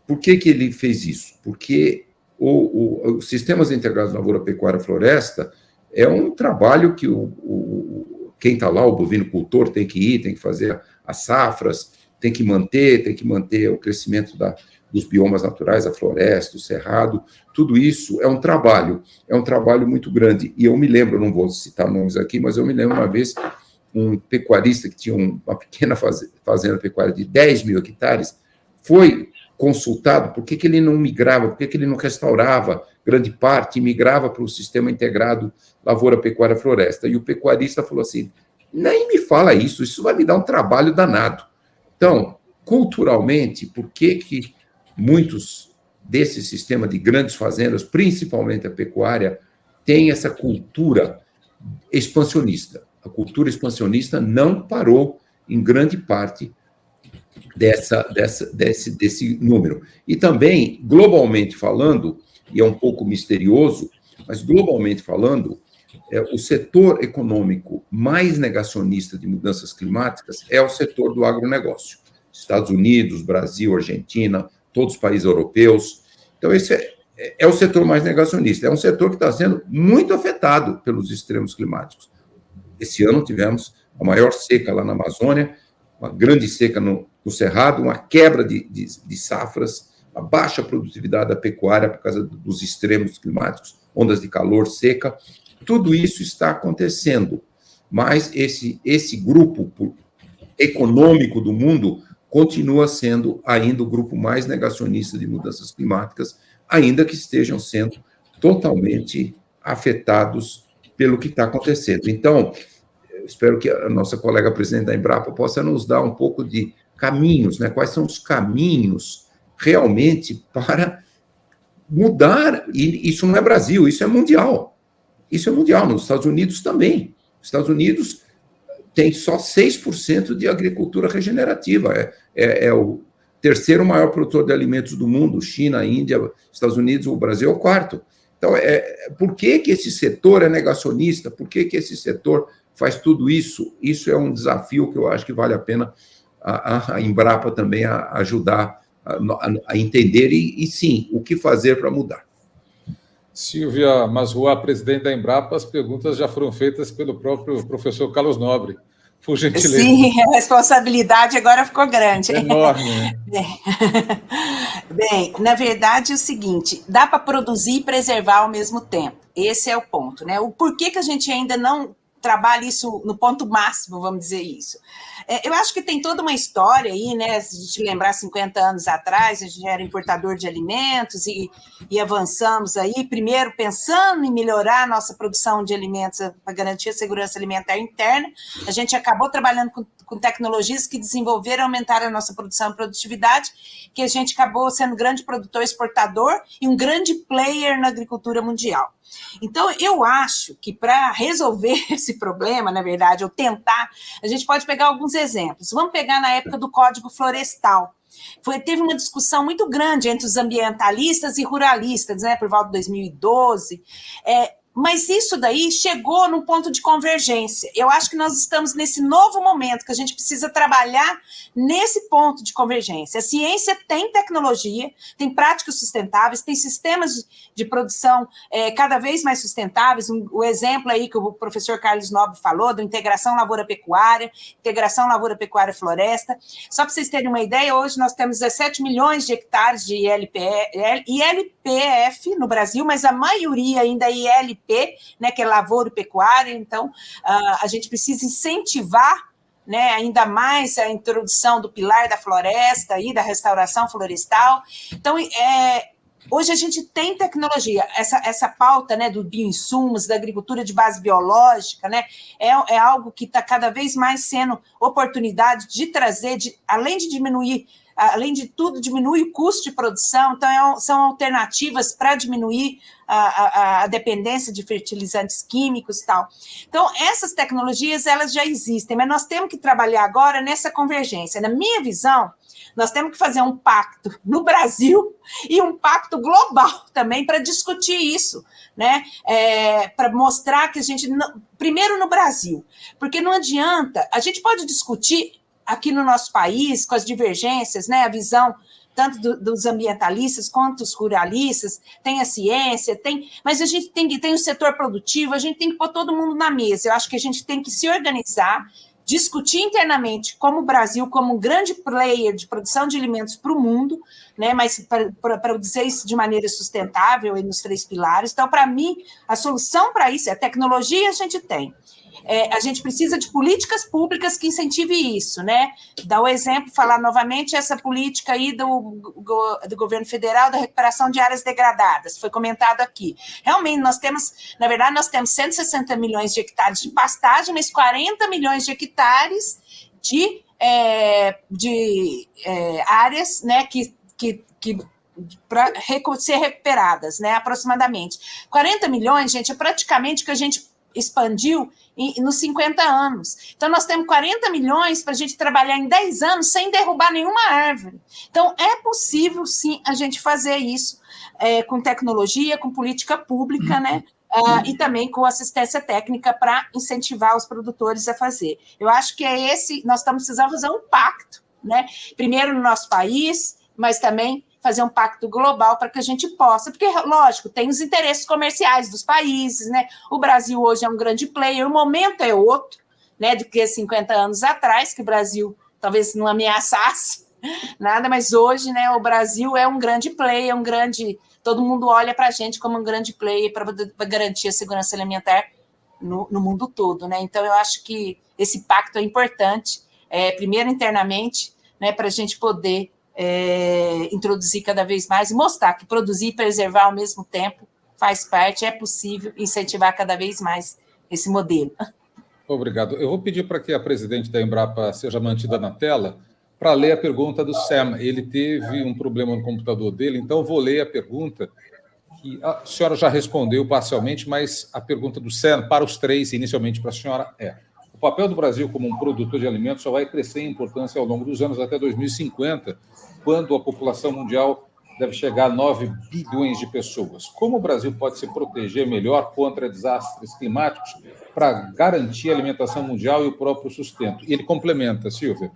Por que ele fez isso? Porque os sistemas integrados de lavoura, pecuária, floresta é um trabalho que quem está lá, o bovinocultor, tem que ir, tem que fazer as safras, tem que manter o crescimento dos biomas naturais, a floresta, o cerrado, tudo isso é um trabalho muito grande. E eu me lembro, não vou citar nomes aqui, mas eu me lembro uma vez, um pecuarista que tinha uma pequena fazenda pecuária de 10 mil hectares, foi consultado por que ele não migrava, por que ele não restaurava grande parte e migrava para o sistema integrado lavoura, pecuária, floresta. E o pecuarista falou assim, nem me fala isso vai me dar um trabalho danado. Então, culturalmente, por que muitos desses sistemas de grandes fazendas, principalmente a pecuária, têm essa cultura expansionista? A cultura expansionista não parou em grande parte desse número. E também, globalmente falando, e é um pouco misterioso, mas globalmente falando, o setor econômico mais negacionista de mudanças climáticas é o setor do agronegócio. Estados Unidos, Brasil, Argentina, todos os países europeus. Então, esse é o setor mais negacionista. É um setor que está sendo muito afetado pelos extremos climáticos. Esse ano tivemos a maior seca lá na Amazônia, uma grande seca no Cerrado, uma quebra de safras, a baixa produtividade da pecuária por causa dos extremos climáticos, ondas de calor, seca. Tudo isso está acontecendo, mas esse grupo econômico do mundo continua sendo ainda o grupo mais negacionista de mudanças climáticas, ainda que estejam sendo totalmente afetados pelo que está acontecendo. Então, espero que a nossa colega presidente da Embrapa possa nos dar um pouco de caminhos, né? Quais são os caminhos realmente para mudar, e isso não é Brasil, isso é mundial. Isso é mundial, nos Estados Unidos também. Os Estados Unidos tem só 6% de agricultura regenerativa, é o terceiro maior produtor de alimentos do mundo, China, Índia, Estados Unidos, o Brasil é o quarto. Então, por que esse setor é negacionista? Por que esse setor faz tudo isso? Isso é um desafio que eu acho que vale a pena a Embrapa também ajudar a entender e, sim, o que fazer para mudar. Silvia Masruá, presidente da Embrapa, as perguntas já foram feitas pelo próprio professor Carlos Nobre. Por gentileza. Sim, a responsabilidade agora ficou grande. Enorme. Bem, na verdade é o seguinte, dá para produzir e preservar ao mesmo tempo. Esse é o ponto, né? O porquê que a gente ainda não trabalha isso no ponto máximo, vamos dizer isso. Eu acho que tem toda uma história aí, né? Se a gente lembrar 50 anos atrás, a gente era importador de alimentos e avançamos aí, primeiro pensando em melhorar a nossa produção de alimentos para garantir a segurança alimentar interna, a gente acabou trabalhando com tecnologias que desenvolveram e aumentaram a nossa produção e produtividade, que a gente acabou sendo grande produtor exportador e um grande player na agricultura mundial. Então, eu acho que para resolver esse problema, na verdade, ou tentar, a gente pode pegar alguns exemplos. Vamos pegar na época do Código Florestal. Teve uma discussão muito grande entre os ambientalistas e ruralistas, né, por volta de 2012, mas isso daí chegou num ponto de convergência. Eu acho que nós estamos nesse novo momento que a gente precisa trabalhar nesse ponto de convergência. A ciência tem tecnologia, tem práticas sustentáveis, tem sistemas de produção cada vez mais sustentáveis. O exemplo aí que o professor Carlos Nobre falou, da integração lavoura-pecuária, integração lavoura-pecuária-floresta. Só para vocês terem uma ideia, hoje nós temos 17 milhões de hectares de ILPF no Brasil, mas a maioria ainda é ILP, né, que é lavoura e pecuária. Então, a gente precisa incentivar, né, ainda mais a introdução do pilar da floresta e da restauração florestal. Então, hoje a gente tem tecnologia, essa pauta, né, do bioinsumos, da agricultura de base biológica, né, é algo que está cada vez mais sendo oportunidade de trazer, além de tudo, diminui o custo de produção, então são alternativas para diminuir a dependência de fertilizantes químicos e tal. Então, essas tecnologias, elas já existem, mas nós temos que trabalhar agora nessa convergência. Na minha visão, nós temos que fazer um pacto no Brasil e um pacto global também para discutir isso, né? Para mostrar que a gente... Primeiro no Brasil, porque não adianta... A gente pode discutir aqui no nosso país, com as divergências, né? A visão tanto dos ambientalistas quanto dos ruralistas, tem a ciência, mas a gente tem o setor produtivo, a gente tem que pôr todo mundo na mesa. Eu acho que a gente tem que se organizar, discutir internamente como o Brasil, como um grande player de produção de alimentos para o mundo, né, mas para produzir isso de maneira sustentável e nos 3 pilares. Então, para mim, a solução para isso é a tecnologia a gente tem. A gente precisa de políticas públicas que incentivem isso, né? Dar o exemplo, falar novamente essa política aí do governo federal da recuperação de áreas degradadas, foi comentado aqui. Realmente, na verdade, nós temos 160 milhões de hectares de pastagem, mas 40 milhões de hectares de áreas, né, para ser recuperadas, né, aproximadamente. 40 milhões, gente, é praticamente o que a gente expandiu nos 50 anos. Então, nós temos 40 milhões para a gente trabalhar em 10 anos sem derrubar nenhuma árvore. Então, é possível, sim, a gente fazer isso com tecnologia, com política pública, né? E também com assistência técnica para incentivar os produtores a fazer. Eu acho que nós estamos precisando fazer um pacto, né? Primeiro no nosso país, mas também fazer um pacto global para que a gente possa, porque, lógico, tem os interesses comerciais dos países, né? O Brasil hoje é um grande player, o momento é outro, né, do que 50 anos atrás, que o Brasil talvez não ameaçasse nada, mas hoje, né, o Brasil é um grande player, todo mundo olha para a gente como um grande player para garantir a segurança alimentar no mundo todo, né? Então, eu acho que esse pacto é importante, primeiro internamente, né, para a gente poder introduzir cada vez mais e mostrar que produzir e preservar ao mesmo tempo faz parte, é possível incentivar cada vez mais esse modelo. Obrigado. Eu vou pedir para que a presidente da Embrapa seja mantida na tela para ler a pergunta do Sam. Ele teve um problema no computador dele, então eu vou ler a pergunta, que a senhora já respondeu parcialmente, mas a pergunta do Sam para os 3, inicialmente para a senhora, o papel do Brasil como um produtor de alimentos só vai crescer em importância ao longo dos anos até 2050, quando a população mundial deve chegar a 9 bilhões de pessoas. Como o Brasil pode se proteger melhor contra desastres climáticos para garantir a alimentação mundial e o próprio sustento? E ele complementa, Silvia,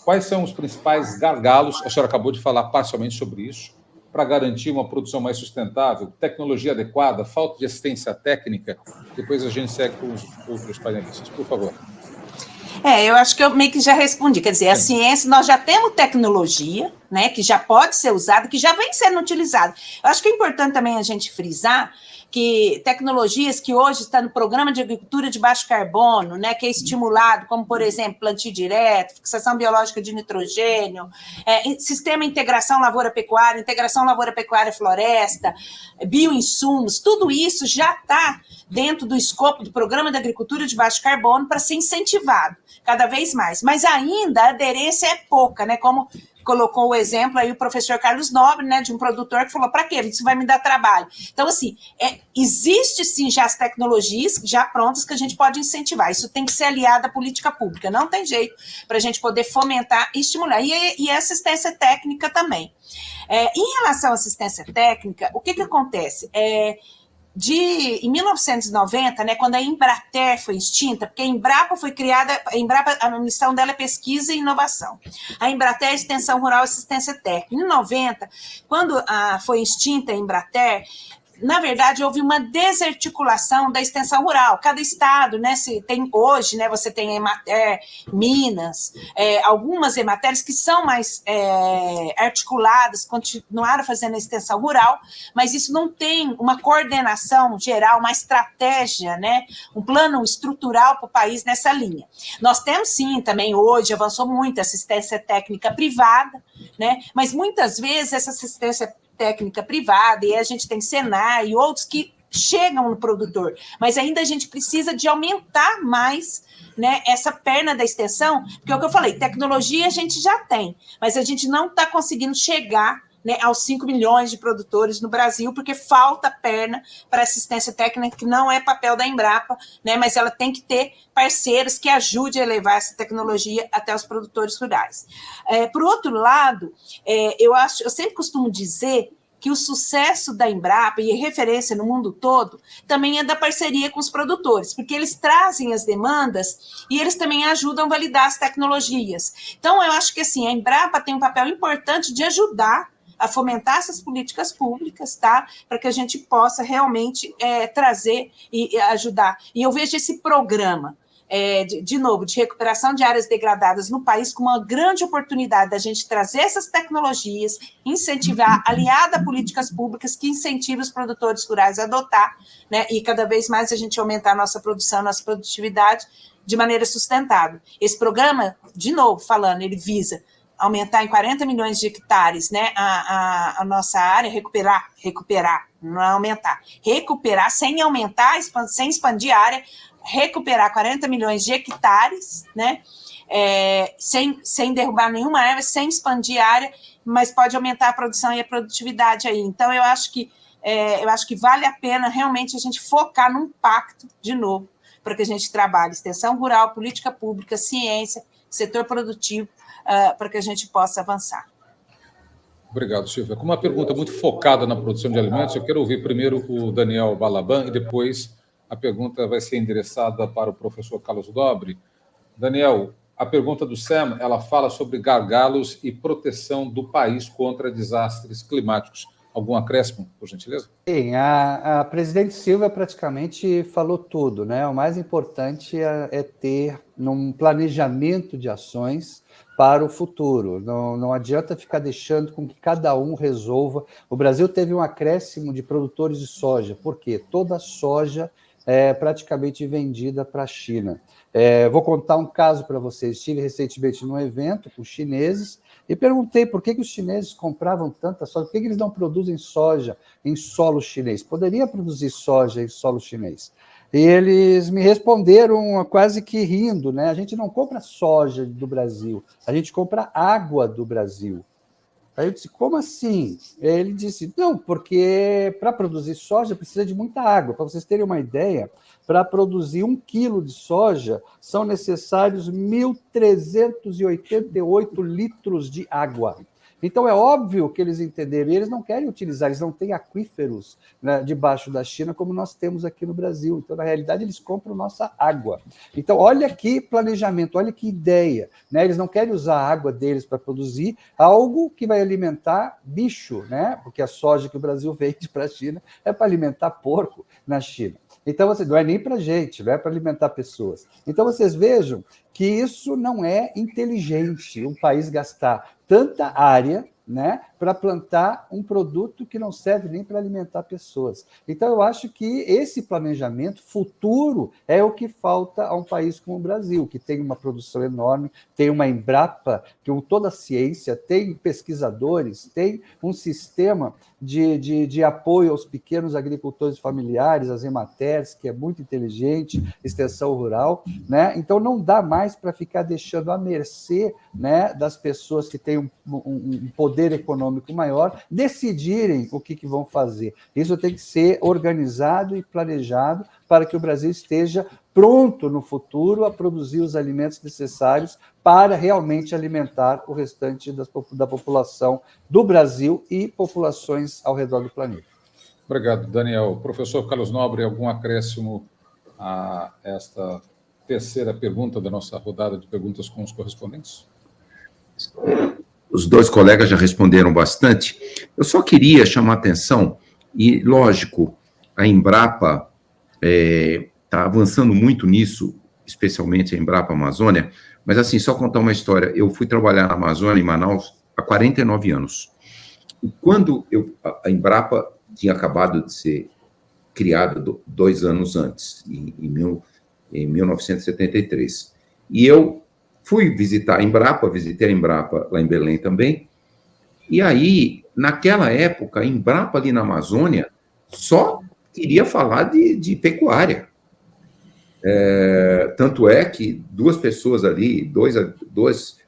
quais são os principais gargalos, a senhora acabou de falar parcialmente sobre isso, para garantir uma produção mais sustentável, tecnologia adequada, falta de assistência técnica? Depois a gente segue com os outros painelistas. Por favor. Eu acho que eu meio que já respondi. Quer dizer, a ciência, nós já temos tecnologia, né, que já pode ser usada, que já vem sendo utilizada. Eu acho que é importante também a gente frisar que tecnologias que hoje estão no programa de agricultura de baixo carbono, né, que é estimulado, como, por exemplo, plantio direto, fixação biológica de nitrogênio, sistema integração lavoura-pecuária-floresta, bioinsumos, tudo isso já está dentro do escopo do programa de agricultura de baixo carbono para ser incentivado cada vez mais. Mas ainda a aderência é pouca, né, como colocou o exemplo aí o professor Carlos Nobre, né, de um produtor que falou, para quê? Isso vai me dar trabalho. Então, assim, existe sim já as tecnologias já prontas que a gente pode incentivar. Isso tem que ser aliado à política pública. Não tem jeito para a gente poder fomentar e estimular. E a assistência técnica também. Em relação à assistência técnica, o que acontece? Em 1990, né, quando a Embrater foi extinta, porque a Embrapa foi criada, a missão dela é pesquisa e inovação. A Embrater é Extensão Rural e Assistência Técnica. Em 90, quando foi extinta a Embrater, na verdade, houve uma desarticulação da extensão rural. Cada estado, né, hoje, né, você tem Emater, Minas, algumas Ematers que são mais articuladas, continuaram fazendo a extensão rural, mas isso não tem uma coordenação geral, uma estratégia, né, um plano estrutural para o país nessa linha. Nós temos, sim, também hoje, avançou muito a assistência técnica privada, né, mas muitas vezes essa assistência técnica privada, e a gente tem Senai e outros que chegam no produtor, mas ainda a gente precisa de aumentar mais, né, essa perna da extensão, porque é o que eu falei, tecnologia a gente já tem, mas a gente não está conseguindo chegar né, aos 5 milhões de produtores no Brasil, porque falta perna para assistência técnica, que não é papel da Embrapa, né, mas ela tem que ter parceiros que ajudem a levar essa tecnologia até os produtores rurais. Por outro lado, eu sempre costumo dizer que o sucesso da Embrapa, e referência no mundo todo, também é da parceria com os produtores, porque eles trazem as demandas e eles também ajudam a validar as tecnologias. Então, eu acho que assim, a Embrapa tem um papel importante de ajudar a fomentar essas políticas públicas, tá? Para que a gente possa realmente trazer e ajudar. E eu vejo esse programa, de novo, de recuperação de áreas degradadas no país, com uma grande oportunidade da gente trazer essas tecnologias, incentivar, aliada a políticas públicas que incentivem os produtores rurais a adotar, né, e cada vez mais a gente aumentar a nossa produção, nossa produtividade de maneira sustentável. Esse programa, de novo, falando, ele visa aumentar em 40 milhões de hectares, né, a nossa área, recuperar, não é aumentar, recuperar sem aumentar, sem expandir a área, recuperar 40 milhões de hectares, né, sem derrubar nenhuma árvore, sem expandir a área, mas pode aumentar a produção e a produtividade aí. Então, eu acho que vale a pena realmente a gente focar num pacto, de novo, para que a gente trabalhe extensão rural, política pública, ciência, setor produtivo, para que a gente possa avançar. Obrigado, Silvia. Com uma pergunta muito focada na produção de alimentos, eu quero ouvir primeiro o Daniel Balaban e depois a pergunta vai ser endereçada para o professor Carlos Nobre. Daniel, a pergunta do Sam, ela fala sobre gargalos e proteção do país contra desastres climáticos. Algum acréscimo, por gentileza? Sim, a presidente Silvia praticamente falou tudo, né? O mais importante é ter um planejamento de ações para o futuro. Não adianta ficar deixando com que cada um resolva. O Brasil teve um acréscimo de produtores de soja, porque toda a soja é praticamente vendida para a China. Vou contar um caso para vocês. Estive recentemente num evento com chineses e perguntei por que os chineses compravam tanta soja, por que eles não produzem soja em solo chinês? Poderia produzir soja em solo chinês. E eles me responderam quase que rindo, né? A gente não compra soja do Brasil, a gente compra água do Brasil. Aí eu disse, como assim? Ele disse, não, porque para produzir soja precisa de muita água. Para vocês terem uma ideia, para produzir 1 quilo de soja são necessários 1.388 litros de água. Então, é óbvio que eles entenderam, e eles não querem utilizar, eles não têm aquíferos, né, debaixo da China, como nós temos aqui no Brasil. Então, na realidade, eles compram nossa água. Então, olha que planejamento, olha que ideia, né? Eles não querem usar a água deles para produzir algo que vai alimentar bicho, né? Porque a soja que o Brasil vende para a China é para alimentar porco na China. Então, não é nem para gente, não é para alimentar pessoas. Então, vocês vejam que isso não é inteligente, um país gastar tanta área, né, para plantar um produto que não serve nem para alimentar pessoas. Então, eu acho que esse planejamento futuro é o que falta a um país como o Brasil, que tem uma produção enorme, tem uma Embrapa, que toda a ciência, tem pesquisadores, tem um sistema de apoio aos pequenos agricultores familiares, as Ematers, que é muito inteligente, extensão rural, né? Então, não dá mais para ficar deixando à mercê, né, das pessoas que têm um poder econômico maior, decidirem o que vão fazer. Isso tem que ser organizado e planejado para que o Brasil esteja pronto no futuro a produzir os alimentos necessários para realmente alimentar o restante da população do Brasil e populações ao redor do planeta. Obrigado, Daniel. Professor Carlos Nobre, algum acréscimo a esta terceira pergunta da nossa rodada de perguntas com os correspondentes? Os dois colegas já responderam bastante. Eu só queria chamar a atenção, e, lógico, a Embrapa está avançando muito nisso, especialmente a Embrapa Amazônia, mas, assim, só contar uma história. Eu fui trabalhar na Amazônia, em Manaus, há 49 anos. E quando a Embrapa tinha acabado de ser criada 2 anos antes, em 1973. E eu fui visitar a Embrapa, visitei a Embrapa lá em Belém também, e aí, naquela época, a Embrapa ali na Amazônia só queria falar de pecuária. Tanto é que 2 pessoas ali,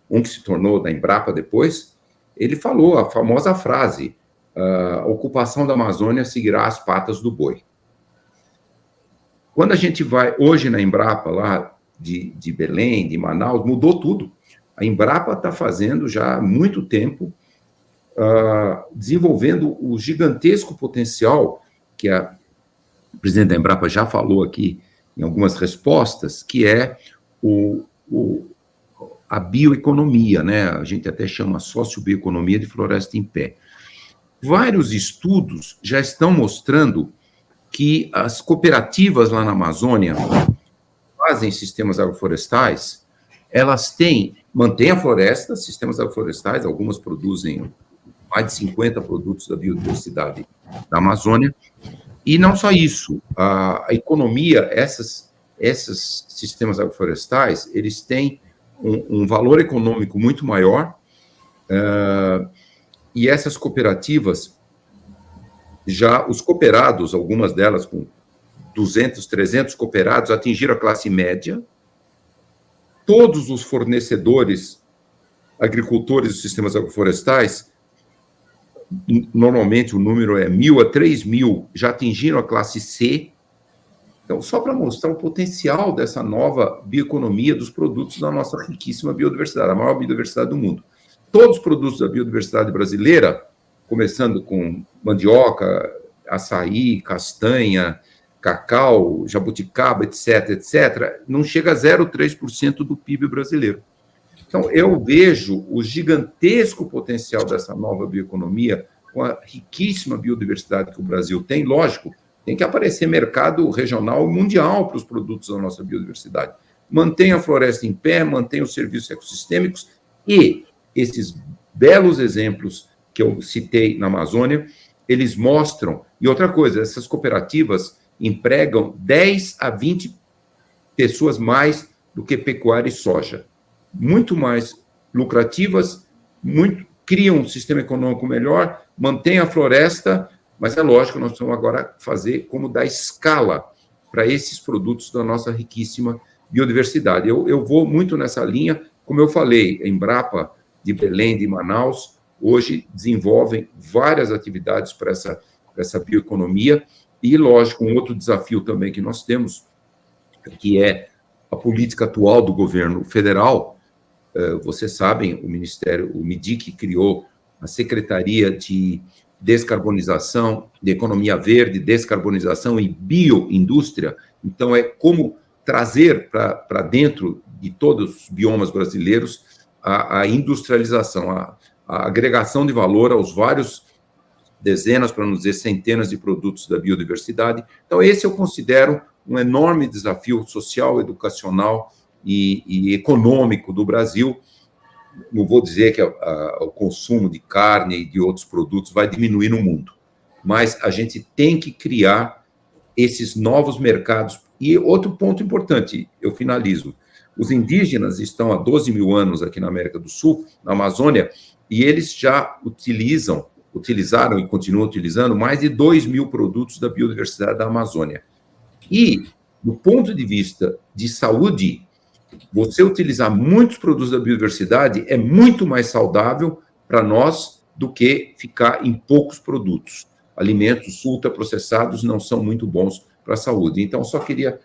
um que se tornou da Embrapa depois, ele falou a famosa frase: a ocupação da Amazônia seguirá as patas do boi. Quando a gente vai hoje na Embrapa, lá de Belém, de Manaus, mudou tudo. A Embrapa está fazendo já há muito tempo, desenvolvendo o gigantesco potencial que a presidente da Embrapa já falou aqui em algumas respostas, que é a bioeconomia, né? A gente até chama sociobioeconomia de floresta em pé. Vários estudos já estão mostrando que as cooperativas lá na Amazônia fazem sistemas agroflorestais, elas mantêm a floresta, sistemas agroflorestais, algumas produzem mais de 50 produtos da biodiversidade da Amazônia, e não só isso, a economia, esses sistemas agroflorestais, eles têm um valor econômico muito maior, e essas cooperativas, já os cooperados, algumas delas com 200, 300 cooperados, atingiram a classe média. Todos os fornecedores, agricultores dos sistemas agroflorestais, normalmente o número é 1.000 a 3.000, já atingiram a classe C. Então, só para mostrar o potencial dessa nova bioeconomia dos produtos da nossa riquíssima biodiversidade, a maior biodiversidade do mundo. Todos os produtos da biodiversidade brasileira, começando com mandioca, açaí, castanha, cacau, jabuticaba, etc., não chega a 0,3% do PIB brasileiro. Então, eu vejo o gigantesco potencial dessa nova bioeconomia, com a riquíssima biodiversidade que o Brasil tem. Lógico, tem que aparecer mercado regional e mundial para os produtos da nossa biodiversidade. Mantenha a floresta em pé, mantenha os serviços ecossistêmicos e esses belos exemplos que eu citei na Amazônia, eles mostram... E outra coisa, essas cooperativas empregam 10 a 20 pessoas mais do que pecuária e soja. Muito mais lucrativas, criam um sistema econômico melhor, mantém a floresta, mas é lógico, nós vamos agora fazer como dar escala para esses produtos da nossa riquíssima biodiversidade. Eu vou muito nessa linha, como eu falei, a Embrapa de Belém, de Manaus, hoje desenvolvem várias atividades para essa bioeconomia, e, lógico, um outro desafio também que nós temos, que é a política atual do governo federal. Vocês sabem, o MIDIC criou a Secretaria de Descarbonização, de Economia Verde, Descarbonização e Bioindústria. Então, é como trazer para dentro de todos os biomas brasileiros a industrialização, a agregação de valor aos vários dezenas, para não dizer centenas de produtos da biodiversidade. Então, esse eu considero um enorme desafio social, educacional e econômico do Brasil. Não vou dizer que o consumo de carne e de outros produtos vai diminuir no mundo, mas a gente tem que criar esses novos mercados. E outro ponto importante, eu finalizo, os indígenas estão há 12 mil anos aqui na América do Sul, na Amazônia, e eles já utilizaram e continuam utilizando mais de 2.000 produtos da biodiversidade da Amazônia. E, do ponto de vista de saúde, você utilizar muitos produtos da biodiversidade é muito mais saudável para nós do que ficar em poucos produtos. Alimentos ultraprocessados não são muito bons para a saúde. Então, só queria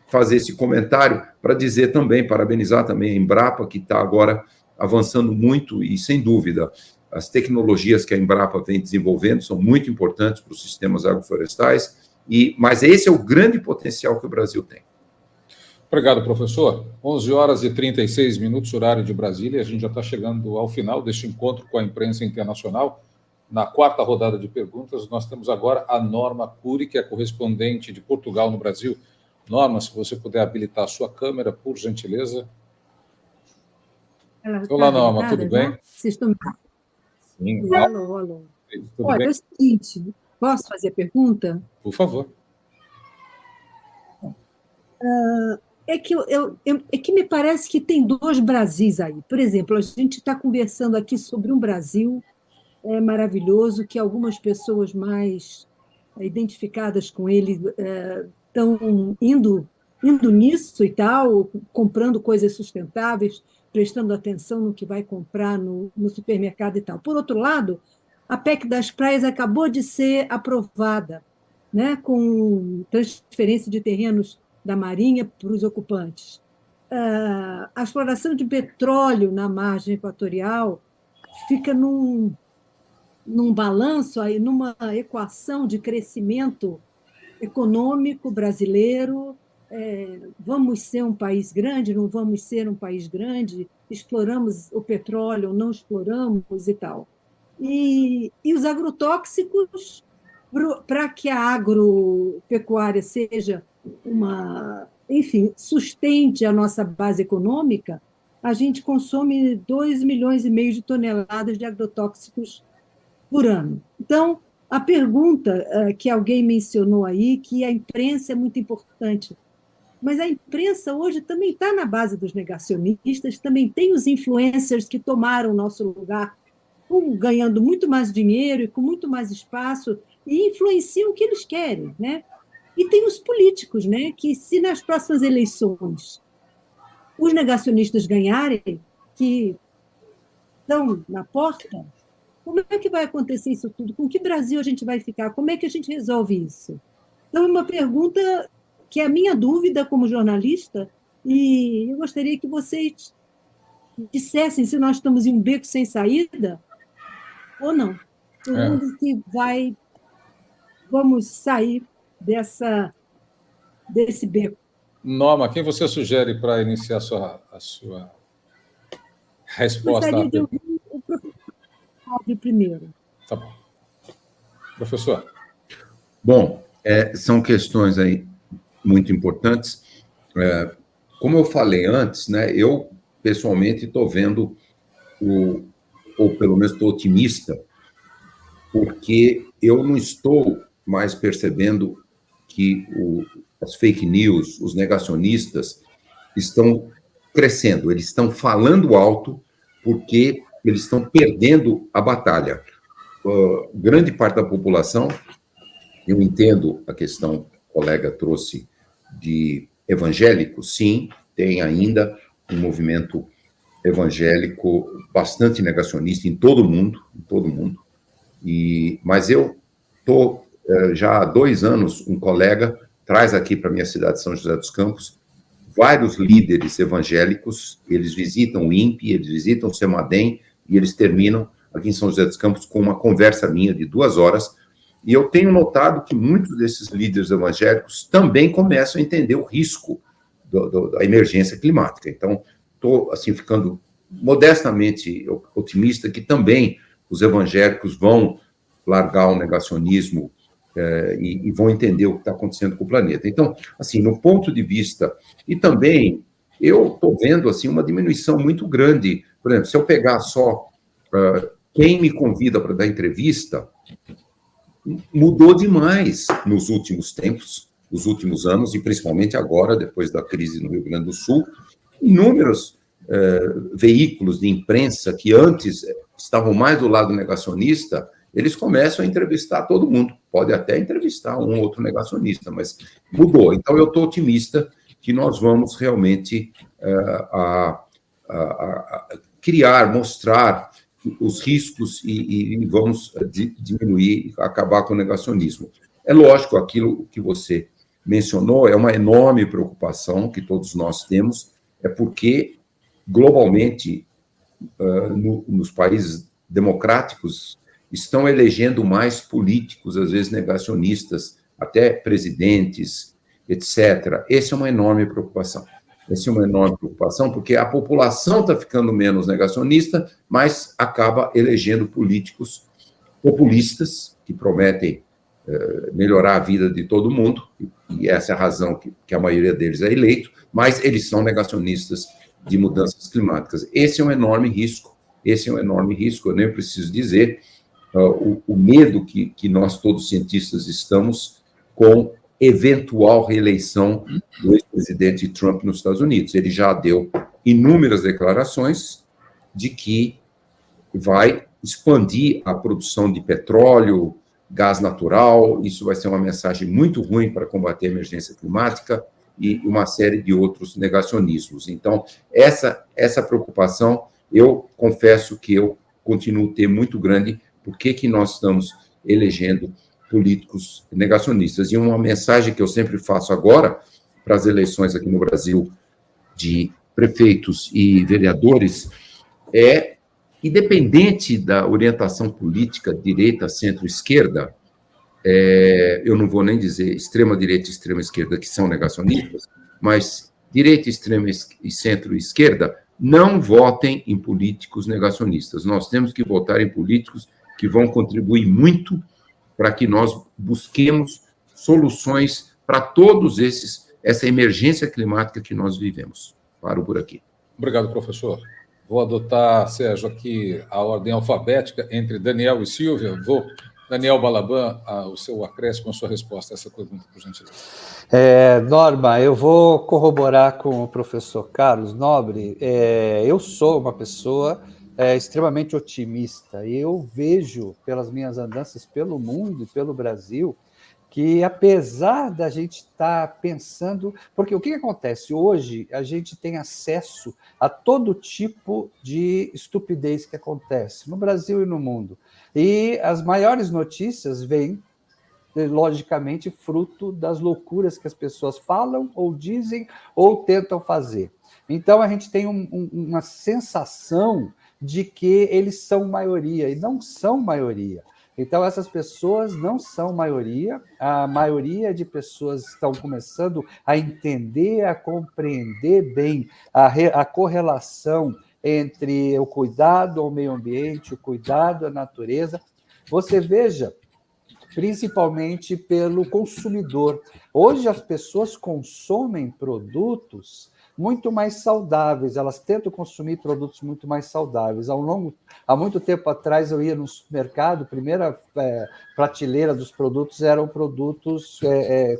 fazer esse comentário para dizer também, parabenizar também a Embrapa, que está agora avançando muito e, sem dúvida, as tecnologias que a Embrapa vem desenvolvendo são muito importantes para os sistemas agroflorestais, mas esse é o grande potencial que o Brasil tem. Obrigado, professor. 11 horas e 36 minutos, horário de Brasília. A gente já está chegando ao final deste encontro com a imprensa internacional. Na quarta rodada de perguntas, nós temos agora a Norma Cury, que é correspondente de Portugal no Brasil. Norma, se você puder habilitar a sua câmera, por gentileza. Olá, Norma, tudo bem? Vocês estão... Sim. Alô. Olha, é o seguinte, posso fazer a pergunta? Por favor. É que me parece que tem dois Brasis aí. Por exemplo, a gente está conversando aqui sobre um Brasil maravilhoso, que algumas pessoas mais identificadas com ele estão indo nisso e tal, comprando coisas sustentáveis, prestando atenção no que vai comprar no supermercado e tal. Por outro lado, a PEC das praias acabou de ser aprovada, né, com transferência de terrenos da Marinha para os ocupantes. A exploração de petróleo na margem equatorial fica num balanço, aí, numa equação de crescimento econômico brasileiro. Vamos ser um país grande, não vamos ser um país grande, exploramos o petróleo, não exploramos e tal. E os agrotóxicos, para que a agropecuária seja enfim, sustente a nossa base econômica, a gente consome 2,5 milhões de toneladas de agrotóxicos por ano. Então, a pergunta que alguém mencionou aí, que a imprensa é muito importante, mas a imprensa hoje também está na base dos negacionistas, também tem os influencers que tomaram o nosso lugar, ganhando muito mais dinheiro e com muito mais espaço, e influenciam o que eles querem, né? E tem os políticos, né, que se nas próximas eleições os negacionistas ganharem, que estão na porta, como é que vai acontecer isso tudo? Com que Brasil a gente vai ficar? Como é que a gente resolve isso? Então, é uma pergunta que é a minha dúvida como jornalista, e eu gostaria que vocês dissessem se nós estamos em um beco sem saída ou não. Onde que vamos sair desse beco? Norma, quem você sugere para iniciar a sua resposta? Gostaria de ouvir o professor primeiro. Tá bom. Professor. Bom, são questões aí muito importantes. Como eu falei antes, né, eu, pessoalmente, estou vendo, ou pelo menos estou otimista, porque eu não estou mais percebendo que as fake news, os negacionistas, estão crescendo, eles estão falando alto porque eles estão perdendo a batalha. Grande parte da população, eu entendo a questão que o colega trouxe de evangélicos, sim, tem ainda um movimento evangélico bastante negacionista em todo o mundo, mas eu estou já há 2 anos, um colega traz aqui para a minha cidade de São José dos Campos vários líderes evangélicos, eles visitam o INPE, eles visitam o CEMADEM, e eles terminam aqui em São José dos Campos com uma conversa minha de 2 horas, e eu tenho notado que muitos desses líderes evangélicos também começam a entender o risco da emergência climática. Então, estou assim, ficando modestamente otimista que também os evangélicos vão largar o negacionismo e vão entender o que está acontecendo com o planeta. Então, assim, no ponto de vista... E também, eu estou vendo assim, uma diminuição muito grande. Por exemplo, se eu pegar só quem me convida para dar entrevista, mudou demais nos últimos tempos, nos últimos anos, e principalmente agora, depois da crise no Rio Grande do Sul. Inúmeros veículos de imprensa que antes estavam mais do lado negacionista, eles começam a entrevistar todo mundo. Pode até entrevistar um ou outro negacionista, mas mudou. Então, eu estou otimista que nós vamos realmente criar, mostrar os riscos e vamos diminuir, acabar com o negacionismo. É lógico, aquilo que você mencionou é uma enorme preocupação que todos nós temos, é porque, globalmente, nos países democráticos, estão elegendo mais políticos, às vezes negacionistas, até presidentes, etc. Essa é uma enorme preocupação. Essa é uma enorme preocupação, porque a população está ficando menos negacionista, mas acaba elegendo políticos populistas, que prometem melhorar a vida de todo mundo, e essa é a razão que a maioria deles é eleito, mas eles são negacionistas de mudanças climáticas. Esse é um enorme risco, eu nem preciso dizer o medo que nós todos cientistas estamos com eventual reeleição do ex-presidente Trump nos Estados Unidos. Ele já deu inúmeras declarações de que vai expandir a produção de petróleo, gás natural. Isso vai ser uma mensagem muito ruim para combater a emergência climática. e uma série de outros negacionismos. Então, essa preocupação, eu confesso que eu continuo a ter muito grande, por que nós estamos elegendo políticos negacionistas. E uma mensagem que eu sempre faço agora para as eleições aqui no Brasil de prefeitos e vereadores é, independente da orientação política, direita, centro-esquerda, eu não vou nem dizer extrema-direita e extrema-esquerda, que são negacionistas, mas direita, extrema e centro-esquerda, não votem em políticos negacionistas. Nós temos que votar em políticos que vão contribuir muito para que nós busquemos soluções para todos essa emergência climática que nós vivemos. Paro por aqui. Obrigado, professor. Vou adotar, Sérgio, aqui a ordem alfabética entre Daniel e Silvia. Daniel Balaban, o seu acréscimo, a sua resposta a essa pergunta, por gentileza. Norma, eu vou corroborar com o professor Carlos Nobre. Eu sou uma pessoa extremamente otimista e eu vejo, pelas minhas andanças pelo mundo e pelo Brasil, que apesar da gente estar pensando... Porque o que acontece? Hoje a gente tem acesso a todo tipo de estupidez que acontece no Brasil e no mundo. E as maiores notícias vêm, logicamente, fruto das loucuras que as pessoas falam ou dizem ou tentam fazer. Então, a gente tem uma sensação de que eles são maioria, e não são maioria. Então, essas pessoas não são maioria, a maioria de pessoas estão começando a entender, a compreender bem a correlação entre o cuidado ao meio ambiente, o cuidado à natureza. Você veja, principalmente pelo consumidor. Hoje as pessoas consomem produtos muito mais saudáveis, elas tentam consumir produtos muito mais saudáveis. Há muito tempo atrás eu ia no supermercado, a primeira prateleira dos produtos eram produtos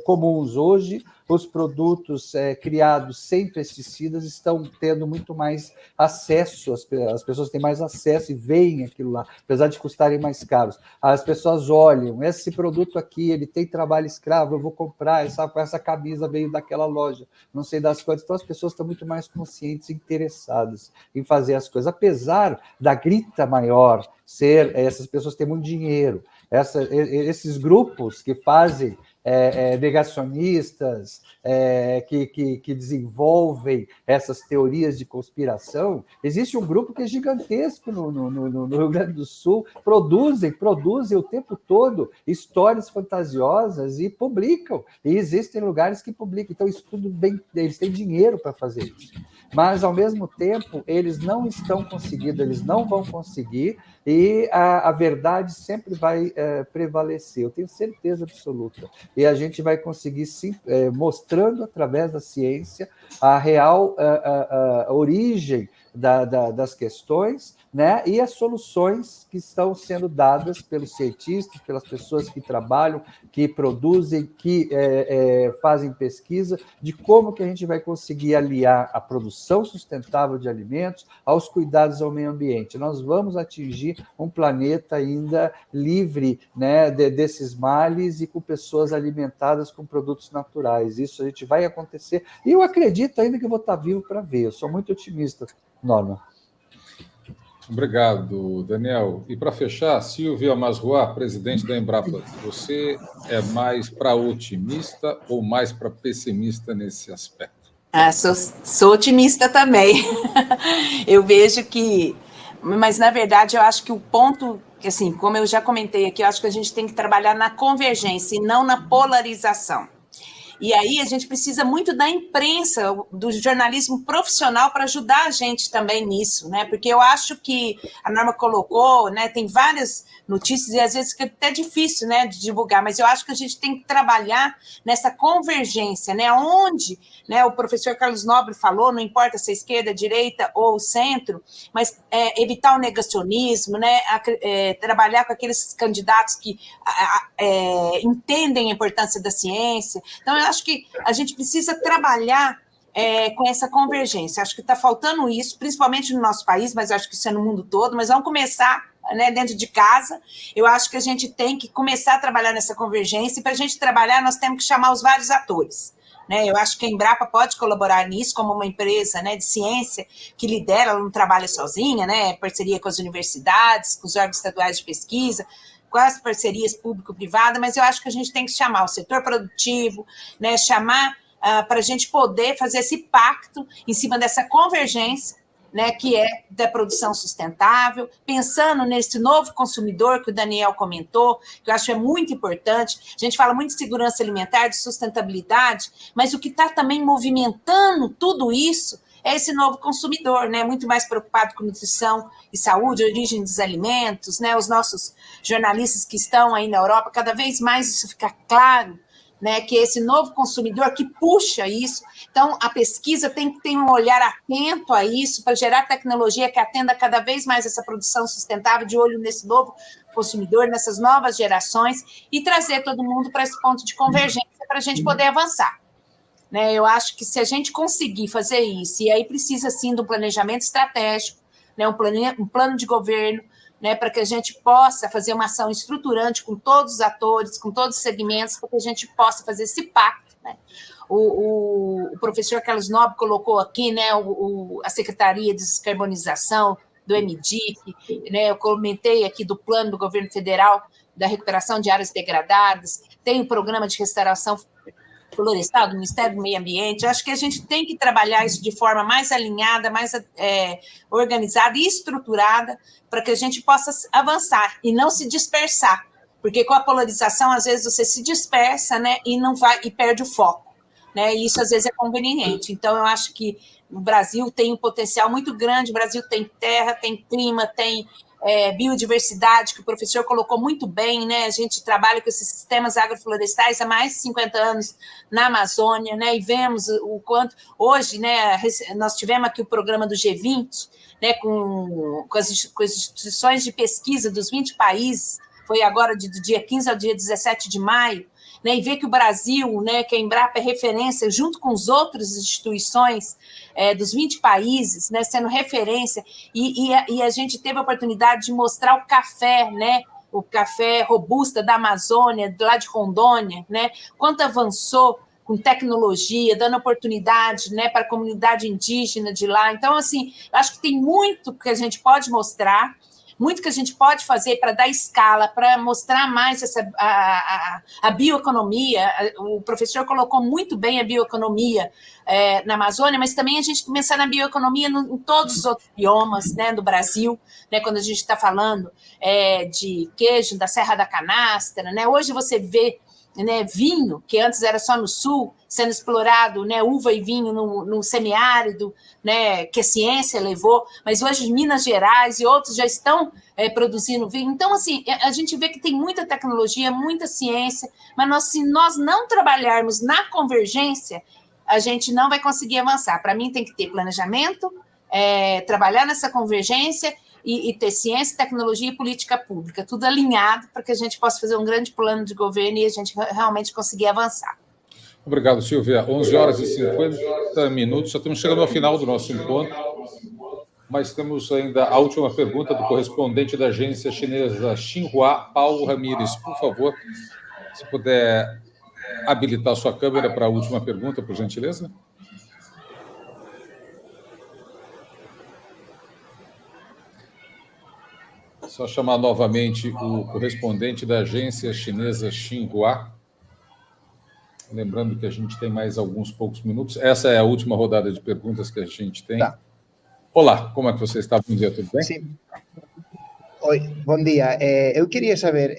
comuns. Hoje, os produtos criados sem pesticidas estão tendo muito mais acesso, as pessoas têm mais acesso e veem aquilo lá, apesar de custarem mais caros. As pessoas olham, esse produto aqui, ele tem trabalho escravo, eu vou comprar, essa camisa veio daquela loja, não sei das coisas. Então, as pessoas estão muito mais conscientes e interessadas em fazer as coisas, apesar da grita maior ser, essas pessoas têm muito dinheiro, esses grupos que fazem negacionistas, que desenvolvem essas teorias de conspiração. Existe um grupo que é gigantesco no Rio Grande do Sul, produzem o tempo todo histórias fantasiosas e publicam, e existem lugares que publicam. Então, isso tudo bem, eles têm dinheiro para fazer isso. Mas, ao mesmo tempo, eles não estão conseguindo, eles não vão conseguir, e a verdade sempre vai prevalecer, eu tenho certeza absoluta. E a gente vai conseguir, sim, mostrando através da ciência a real origem das questões, né? E as soluções que estão sendo dadas pelos cientistas, pelas pessoas que trabalham, que produzem, que fazem pesquisa, de como que a gente vai conseguir aliar a produção sustentável de alimentos aos cuidados ao meio ambiente. Nós vamos atingir um planeta ainda livre, né, desses males e com pessoas alimentadas com produtos naturais. Isso a gente vai acontecer. E eu acredito ainda que eu vou estar vivo para ver. Eu sou muito otimista, Norma. Obrigado, Daniel. E para fechar, Silvia Masruá, presidente da Embrapa, você é mais para otimista ou mais para pessimista nesse aspecto? Sou otimista também. Eu vejo que... Mas, na verdade, eu acho que o ponto, que, assim, como eu já comentei aqui, eu acho que a gente tem que trabalhar na convergência e não na polarização. E aí a gente precisa muito da imprensa, do jornalismo profissional para ajudar a gente também nisso, né? Porque eu acho que a Norma colocou, né? Tem várias notícias e às vezes fica até difícil, né, de divulgar, mas eu acho que a gente tem que trabalhar nessa convergência, né? Onde, né, o professor Carlos Nobre falou, não importa se é esquerda, direita ou centro, mas evitar o negacionismo, né? Trabalhar com aqueles candidatos que entendem a importância da ciência. Então, eu acho que a gente precisa trabalhar com essa convergência. Acho que está faltando isso, principalmente no nosso país, mas acho que isso é no mundo todo, mas vamos começar, né, dentro de casa. Eu acho que a gente tem que começar a trabalhar nessa convergência, e para a gente trabalhar, nós temos que chamar os vários atores, né? Eu acho que a Embrapa pode colaborar nisso como uma empresa, né, de ciência que lidera, ela não trabalha sozinha, né? Parceria com as universidades, com os órgãos estaduais de pesquisa, com as parcerias público-privada, mas eu acho que a gente tem que chamar o setor produtivo, né, chamar para a gente poder fazer esse pacto em cima dessa convergência, né, que é da produção sustentável, pensando nesse novo consumidor que o Daniel comentou, que eu acho que é muito importante. A gente fala muito de segurança alimentar, de sustentabilidade, mas o que está também movimentando tudo isso é esse novo consumidor, né, muito mais preocupado com nutrição e saúde, origem dos alimentos, né, os nossos jornalistas que estão aí na Europa, cada vez mais isso fica claro, né, que é esse novo consumidor que puxa isso. Então, a pesquisa tem que ter um olhar atento a isso, para gerar tecnologia que atenda cada vez mais essa produção sustentável, de olho nesse novo consumidor, nessas novas gerações, e trazer todo mundo para esse ponto de convergência para a gente poder avançar. Né, eu acho que se a gente conseguir fazer isso, e aí precisa, sim, de um planejamento estratégico, né, um plano de governo, né, para que a gente possa fazer uma ação estruturante com todos os atores, com todos os segmentos, para que a gente possa fazer esse pacto. Né. O professor Carlos Nobre colocou aqui, né, a Secretaria de Descarbonização do MDIC, né, eu comentei aqui do plano do governo federal da recuperação de áreas degradadas, tem o programa de restauração florestal do Ministério do Meio Ambiente. Eu acho que a gente tem que trabalhar isso de forma mais alinhada, mais organizada e estruturada, para que a gente possa avançar e não se dispersar, porque com a polarização, às vezes, você se dispersa, né, e não vai, e perde o foco, né, e isso às vezes é conveniente. Então, eu acho que o Brasil tem um potencial muito grande, o Brasil tem terra, tem clima, tem biodiversidade, que o professor colocou muito bem, né? A gente trabalha com esses sistemas agroflorestais há mais de 50 anos na Amazônia, né? E vemos o quanto hoje, né? Nós tivemos aqui o programa do G20, né? Com as instituições de pesquisa dos 20 países, foi agora do dia 15 ao dia 17 de maio, né, e ver que o Brasil, né, que a Embrapa é referência, junto com as outras instituições dos 20 países, né, sendo referência, e a gente teve a oportunidade de mostrar o café, né, o café robusta da Amazônia, lá de Rondônia, né, quanto avançou com tecnologia, dando oportunidade, né, para a comunidade indígena de lá. Então, assim, eu acho que tem muito que a gente pode mostrar, muito que a gente pode fazer para dar escala, para mostrar mais a bioeconomia. O professor colocou muito bem a bioeconomia na Amazônia, mas também a gente começar na bioeconomia em todos os outros biomas, né, do Brasil, né, quando a gente está falando de queijo, da Serra da Canastra, né, hoje você vê, né, vinho, que antes era só no sul, sendo explorado, né, uva e vinho no semiárido, né, que a ciência levou, mas hoje Minas Gerais e outros já estão produzindo vinho. Então, assim, a gente vê que tem muita tecnologia, muita ciência, mas se nós não trabalharmos na convergência, a gente não vai conseguir avançar. Para mim, tem que ter planejamento, trabalhar nessa convergência e ter ciência, tecnologia e política pública, tudo alinhado para que a gente possa fazer um grande plano de governo e a gente realmente conseguir avançar. Obrigado, Silvia. 11 horas e 50 minutos, já estamos chegando ao final do nosso encontro, mas temos ainda a última pergunta do correspondente da agência chinesa Xinhua, Paulo Ramires. Por favor, se puder habilitar a sua câmera para a última pergunta, por gentileza. Só chamar novamente o correspondente da agência chinesa Xinhua. Lembrando que a gente tem mais alguns poucos minutos. Essa é a última rodada de perguntas que a gente tem. Tá. Olá, como é que você está? Bom dia, tudo bem? Sim. Oi, bom dia. Eu queria saber,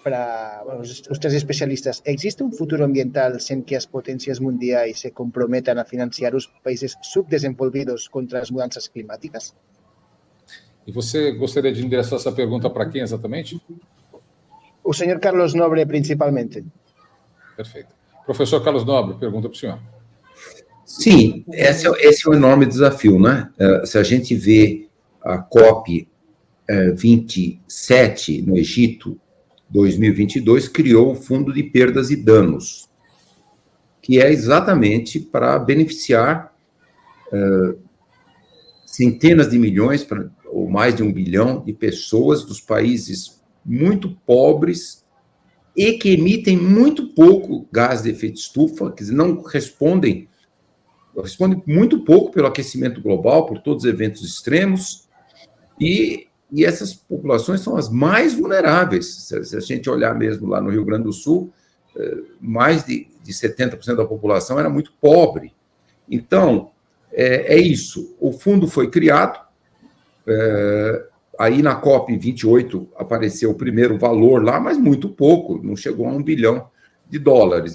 para os três especialistas, existe um futuro ambiental sem que as potências mundiais se comprometam a financiar os países subdesenvolvidos contra as mudanças climáticas? E você gostaria de endereçar essa pergunta para quem exatamente? O senhor Carlos Nobre, principalmente. Perfeito. Professor Carlos Nobre, pergunta para o senhor. Sim, esse é um enorme desafio, né? Se a gente vê a COP 27 no Egito, 2022, criou o Fundo de Perdas e Danos, que é exatamente para beneficiar centenas de milhões, ou mais de 1 bilhão de pessoas dos países muito pobres e que emitem muito pouco gás de efeito estufa, quer dizer, não respondem muito pouco pelo aquecimento global, por todos os eventos extremos, e essas populações são as mais vulneráveis. Se a gente olhar mesmo lá no Rio Grande do Sul, mais de 70% da população era muito pobre. Então, é isso. O fundo foi criado, aí na COP28 apareceu o primeiro valor lá, mas muito pouco, não chegou a $1 bilhão.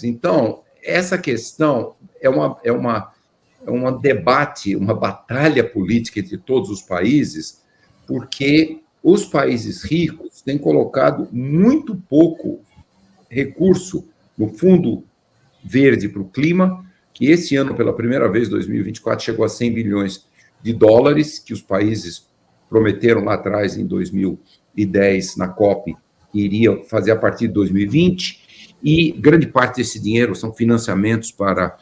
Então, essa questão é um debate, uma batalha política entre todos os países, porque os países ricos têm colocado muito pouco recurso no Fundo Verde para o Clima, que esse ano, pela primeira vez, 2024, chegou a $100 bilhões, que os países prometeram lá atrás, em 2010, na COP, que iria fazer a partir de 2020, e grande parte desse dinheiro são financiamentos para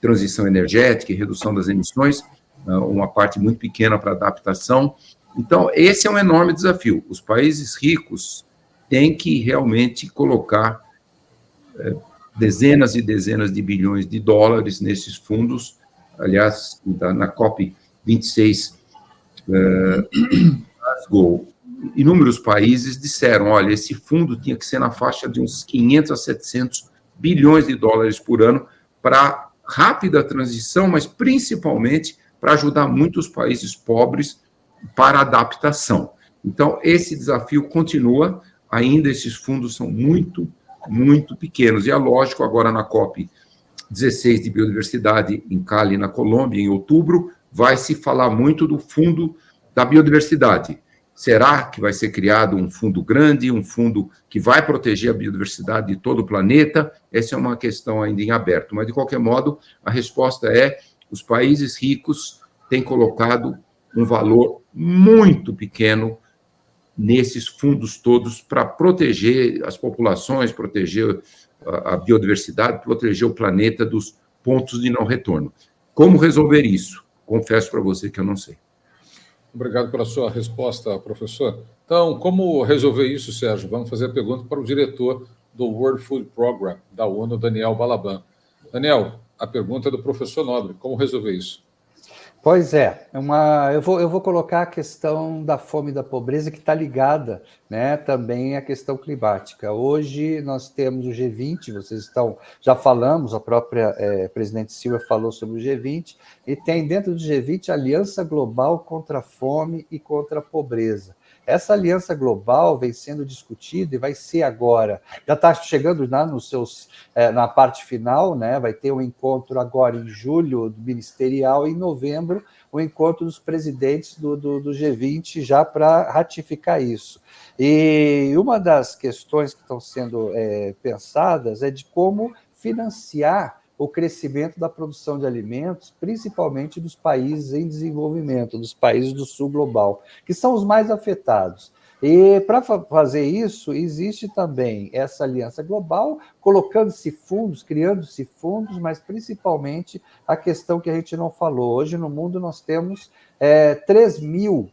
transição energética e redução das emissões, uma parte muito pequena para adaptação. Então, esse é um enorme desafio. Os países ricos têm que realmente colocar dezenas e dezenas de bilhões de dólares nesses fundos. Aliás, na COP26, inúmeros países disseram, olha, esse fundo tinha que ser na faixa de uns 500 a 700 bilhões de dólares por ano para rápida transição, mas principalmente para ajudar muitos países pobres para adaptação. Então, esse desafio continua, ainda esses fundos são muito, muito pequenos. E é lógico, agora na COP16 de Biodiversidade em Cali, na Colômbia, em outubro, vai se falar muito do Fundo da Biodiversidade. Será que vai ser criado um fundo grande, um fundo que vai proteger a biodiversidade de todo o planeta? Essa é uma questão ainda em aberto. Mas, de qualquer modo, a resposta é: os países ricos têm colocado um valor muito pequeno nesses fundos todos para proteger as populações, proteger a biodiversidade, proteger o planeta dos pontos de não retorno. Como resolver isso? Confesso para você que eu não sei. Obrigado pela sua resposta, professor. Então, como resolver isso, Sérgio? Vamos fazer a pergunta para o diretor do World Food Program da ONU, Daniel Balaban. Daniel, a pergunta é do professor Nobre. Como resolver isso? Pois é, eu vou colocar a questão da fome e da pobreza, que está ligada, né, também à questão climática. Hoje nós temos o G20, já falamos, a própria presidente Silva falou sobre o G20, e tem dentro do G20 a Aliança Global contra a Fome e contra a Pobreza. Essa aliança global vem sendo discutida e vai ser agora, já está chegando na parte final, né? Vai ter um encontro agora em julho do ministerial e em novembro o encontro dos presidentes do G20 já para ratificar isso. E uma das questões que estão sendo pensadas é de como financiar o crescimento da produção de alimentos, principalmente dos países em desenvolvimento, dos países do sul global, que são os mais afetados. E para fazer isso, existe também essa aliança global, colocando-se fundos, criando-se fundos, mas principalmente a questão que a gente não falou. Hoje no mundo nós temos 3 mil,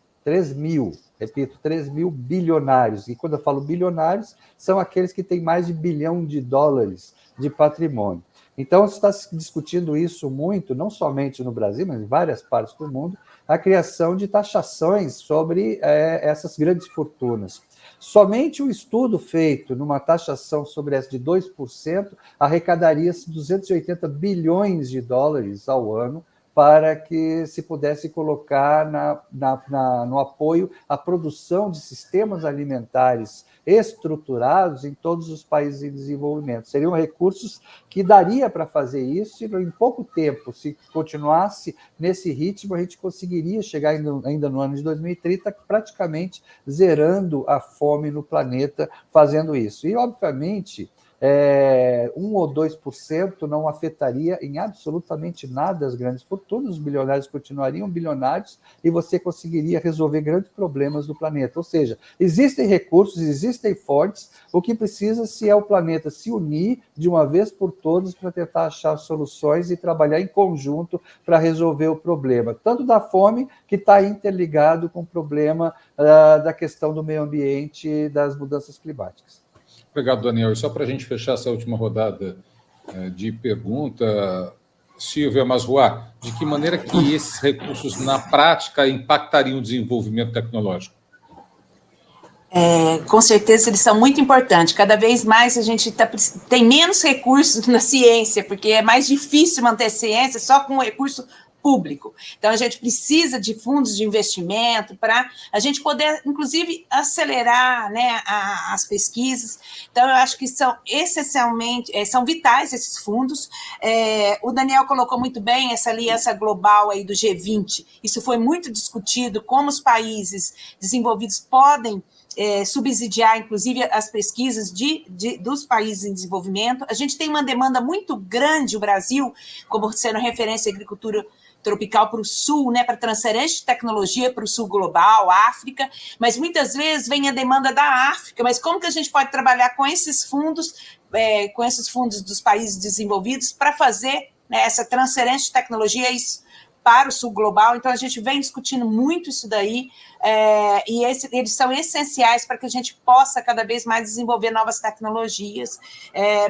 repito, 3 mil bilionários. E quando eu falo bilionários, são aqueles que têm mais de $1 bilhão de patrimônio. Então, se está discutindo isso muito, não somente no Brasil, mas em várias partes do mundo, a criação de taxações sobre essas grandes fortunas. Somente um estudo feito numa taxação sobre essa de 2% arrecadaria-se $280 bilhões ao ano para que se pudesse colocar no apoio à produção de sistemas alimentares estruturados em todos os países em desenvolvimento. Seriam recursos que daria para fazer isso e em pouco tempo, se continuasse nesse ritmo, a gente conseguiria chegar ainda no ano de 2030 praticamente zerando a fome no planeta fazendo isso. E, obviamente, 1 ou 2% não afetaria em absolutamente nada as grandes fortunas, os bilionários continuariam bilionários e você conseguiria resolver grandes problemas do planeta. Ou seja, existem recursos, existem fontes, o que precisa-se é o planeta se unir de uma vez por todas para tentar achar soluções e trabalhar em conjunto para resolver o problema, tanto da fome, que está interligado com o problema da questão do meio ambiente e das mudanças climáticas. Obrigado, Daniel. E só para a gente fechar essa última rodada de pergunta, Silvia Masruá, de que maneira que esses recursos, na prática, impactariam o desenvolvimento tecnológico? Com certeza eles são muito importantes. Cada vez mais a gente tem menos recursos na ciência, porque é mais difícil manter ciência só com recurso público. Então, a gente precisa de fundos de investimento para a gente poder, inclusive, acelerar, né, as pesquisas. Então, eu acho que são essencialmente, são vitais esses fundos. O Daniel colocou muito bem essa aliança global aí do G20. Isso foi muito discutido, como os países desenvolvidos podem subsidiar, inclusive, as pesquisas dos países em desenvolvimento. A gente tem uma demanda muito grande, o Brasil, como sendo referência à agricultura tropical para o sul, né, para transferência de tecnologia para o sul global, África, mas muitas vezes vem a demanda da África, mas como que a gente pode trabalhar com esses fundos dos países desenvolvidos para fazer, né, essa transferência de tecnologia para o sul global? Então, a gente vem discutindo muito isso daí, e eles são essenciais para que a gente possa cada vez mais desenvolver novas tecnologias.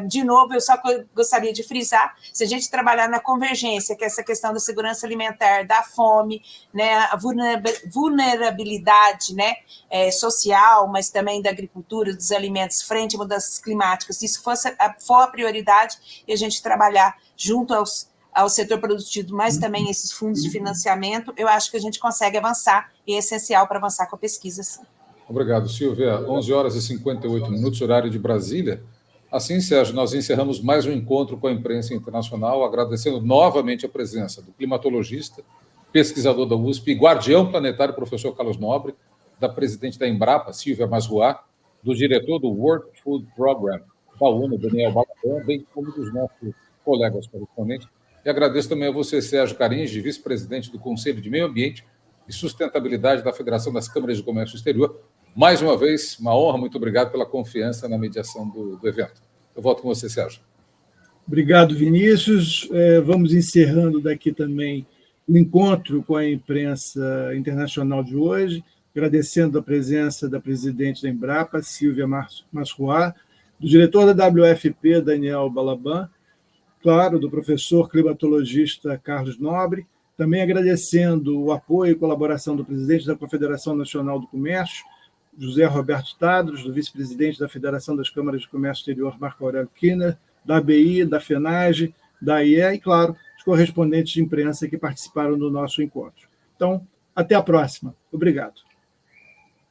De novo, eu só gostaria de frisar, se a gente trabalhar na convergência, que é essa questão da segurança alimentar, da fome, né, a vulnerabilidade, né, social, mas também da agricultura, dos alimentos, frente a mudanças climáticas, se isso for a prioridade, e a gente trabalhar junto ao setor produtivo, mas também esses fundos de financiamento, eu acho que a gente consegue avançar, e é essencial para avançar com a pesquisa, sim. Obrigado, Silvia. 11 horas e 58 minutos, horário de Brasília. Assim, Sérgio, nós encerramos mais um encontro com a imprensa internacional, agradecendo novamente a presença do climatologista, pesquisador da USP e guardião planetário, professor Carlos Nobre, da presidente da Embrapa, Silvia Masruá, do diretor do World Food Program da ONU, Daniel Balaban, bem como dos nossos colegas correspondentes. E agradeço também a você, Sérgio Caringe, vice-presidente do Conselho de Meio Ambiente e Sustentabilidade da Federação das Câmaras de Comércio Exterior. Mais uma vez, uma honra, muito obrigado pela confiança na mediação do evento. Eu volto com você, Sérgio. Obrigado, Vinícius. Vamos encerrando daqui também o encontro com a imprensa internacional de hoje, agradecendo a presença da presidente da Embrapa, Silvia Masruá, do diretor da WFP, Daniel Balaban, claro, do professor climatologista Carlos Nobre, também agradecendo o apoio e colaboração do presidente da Confederação Nacional do Comércio, José Roberto Tadros, do vice-presidente da Federação das Câmaras de Comércio Exterior, Marco Aurélio Kiner, da ABI, da FENAGE, da IE e, claro, os correspondentes de imprensa que participaram do nosso encontro. Então, até a próxima. Obrigado.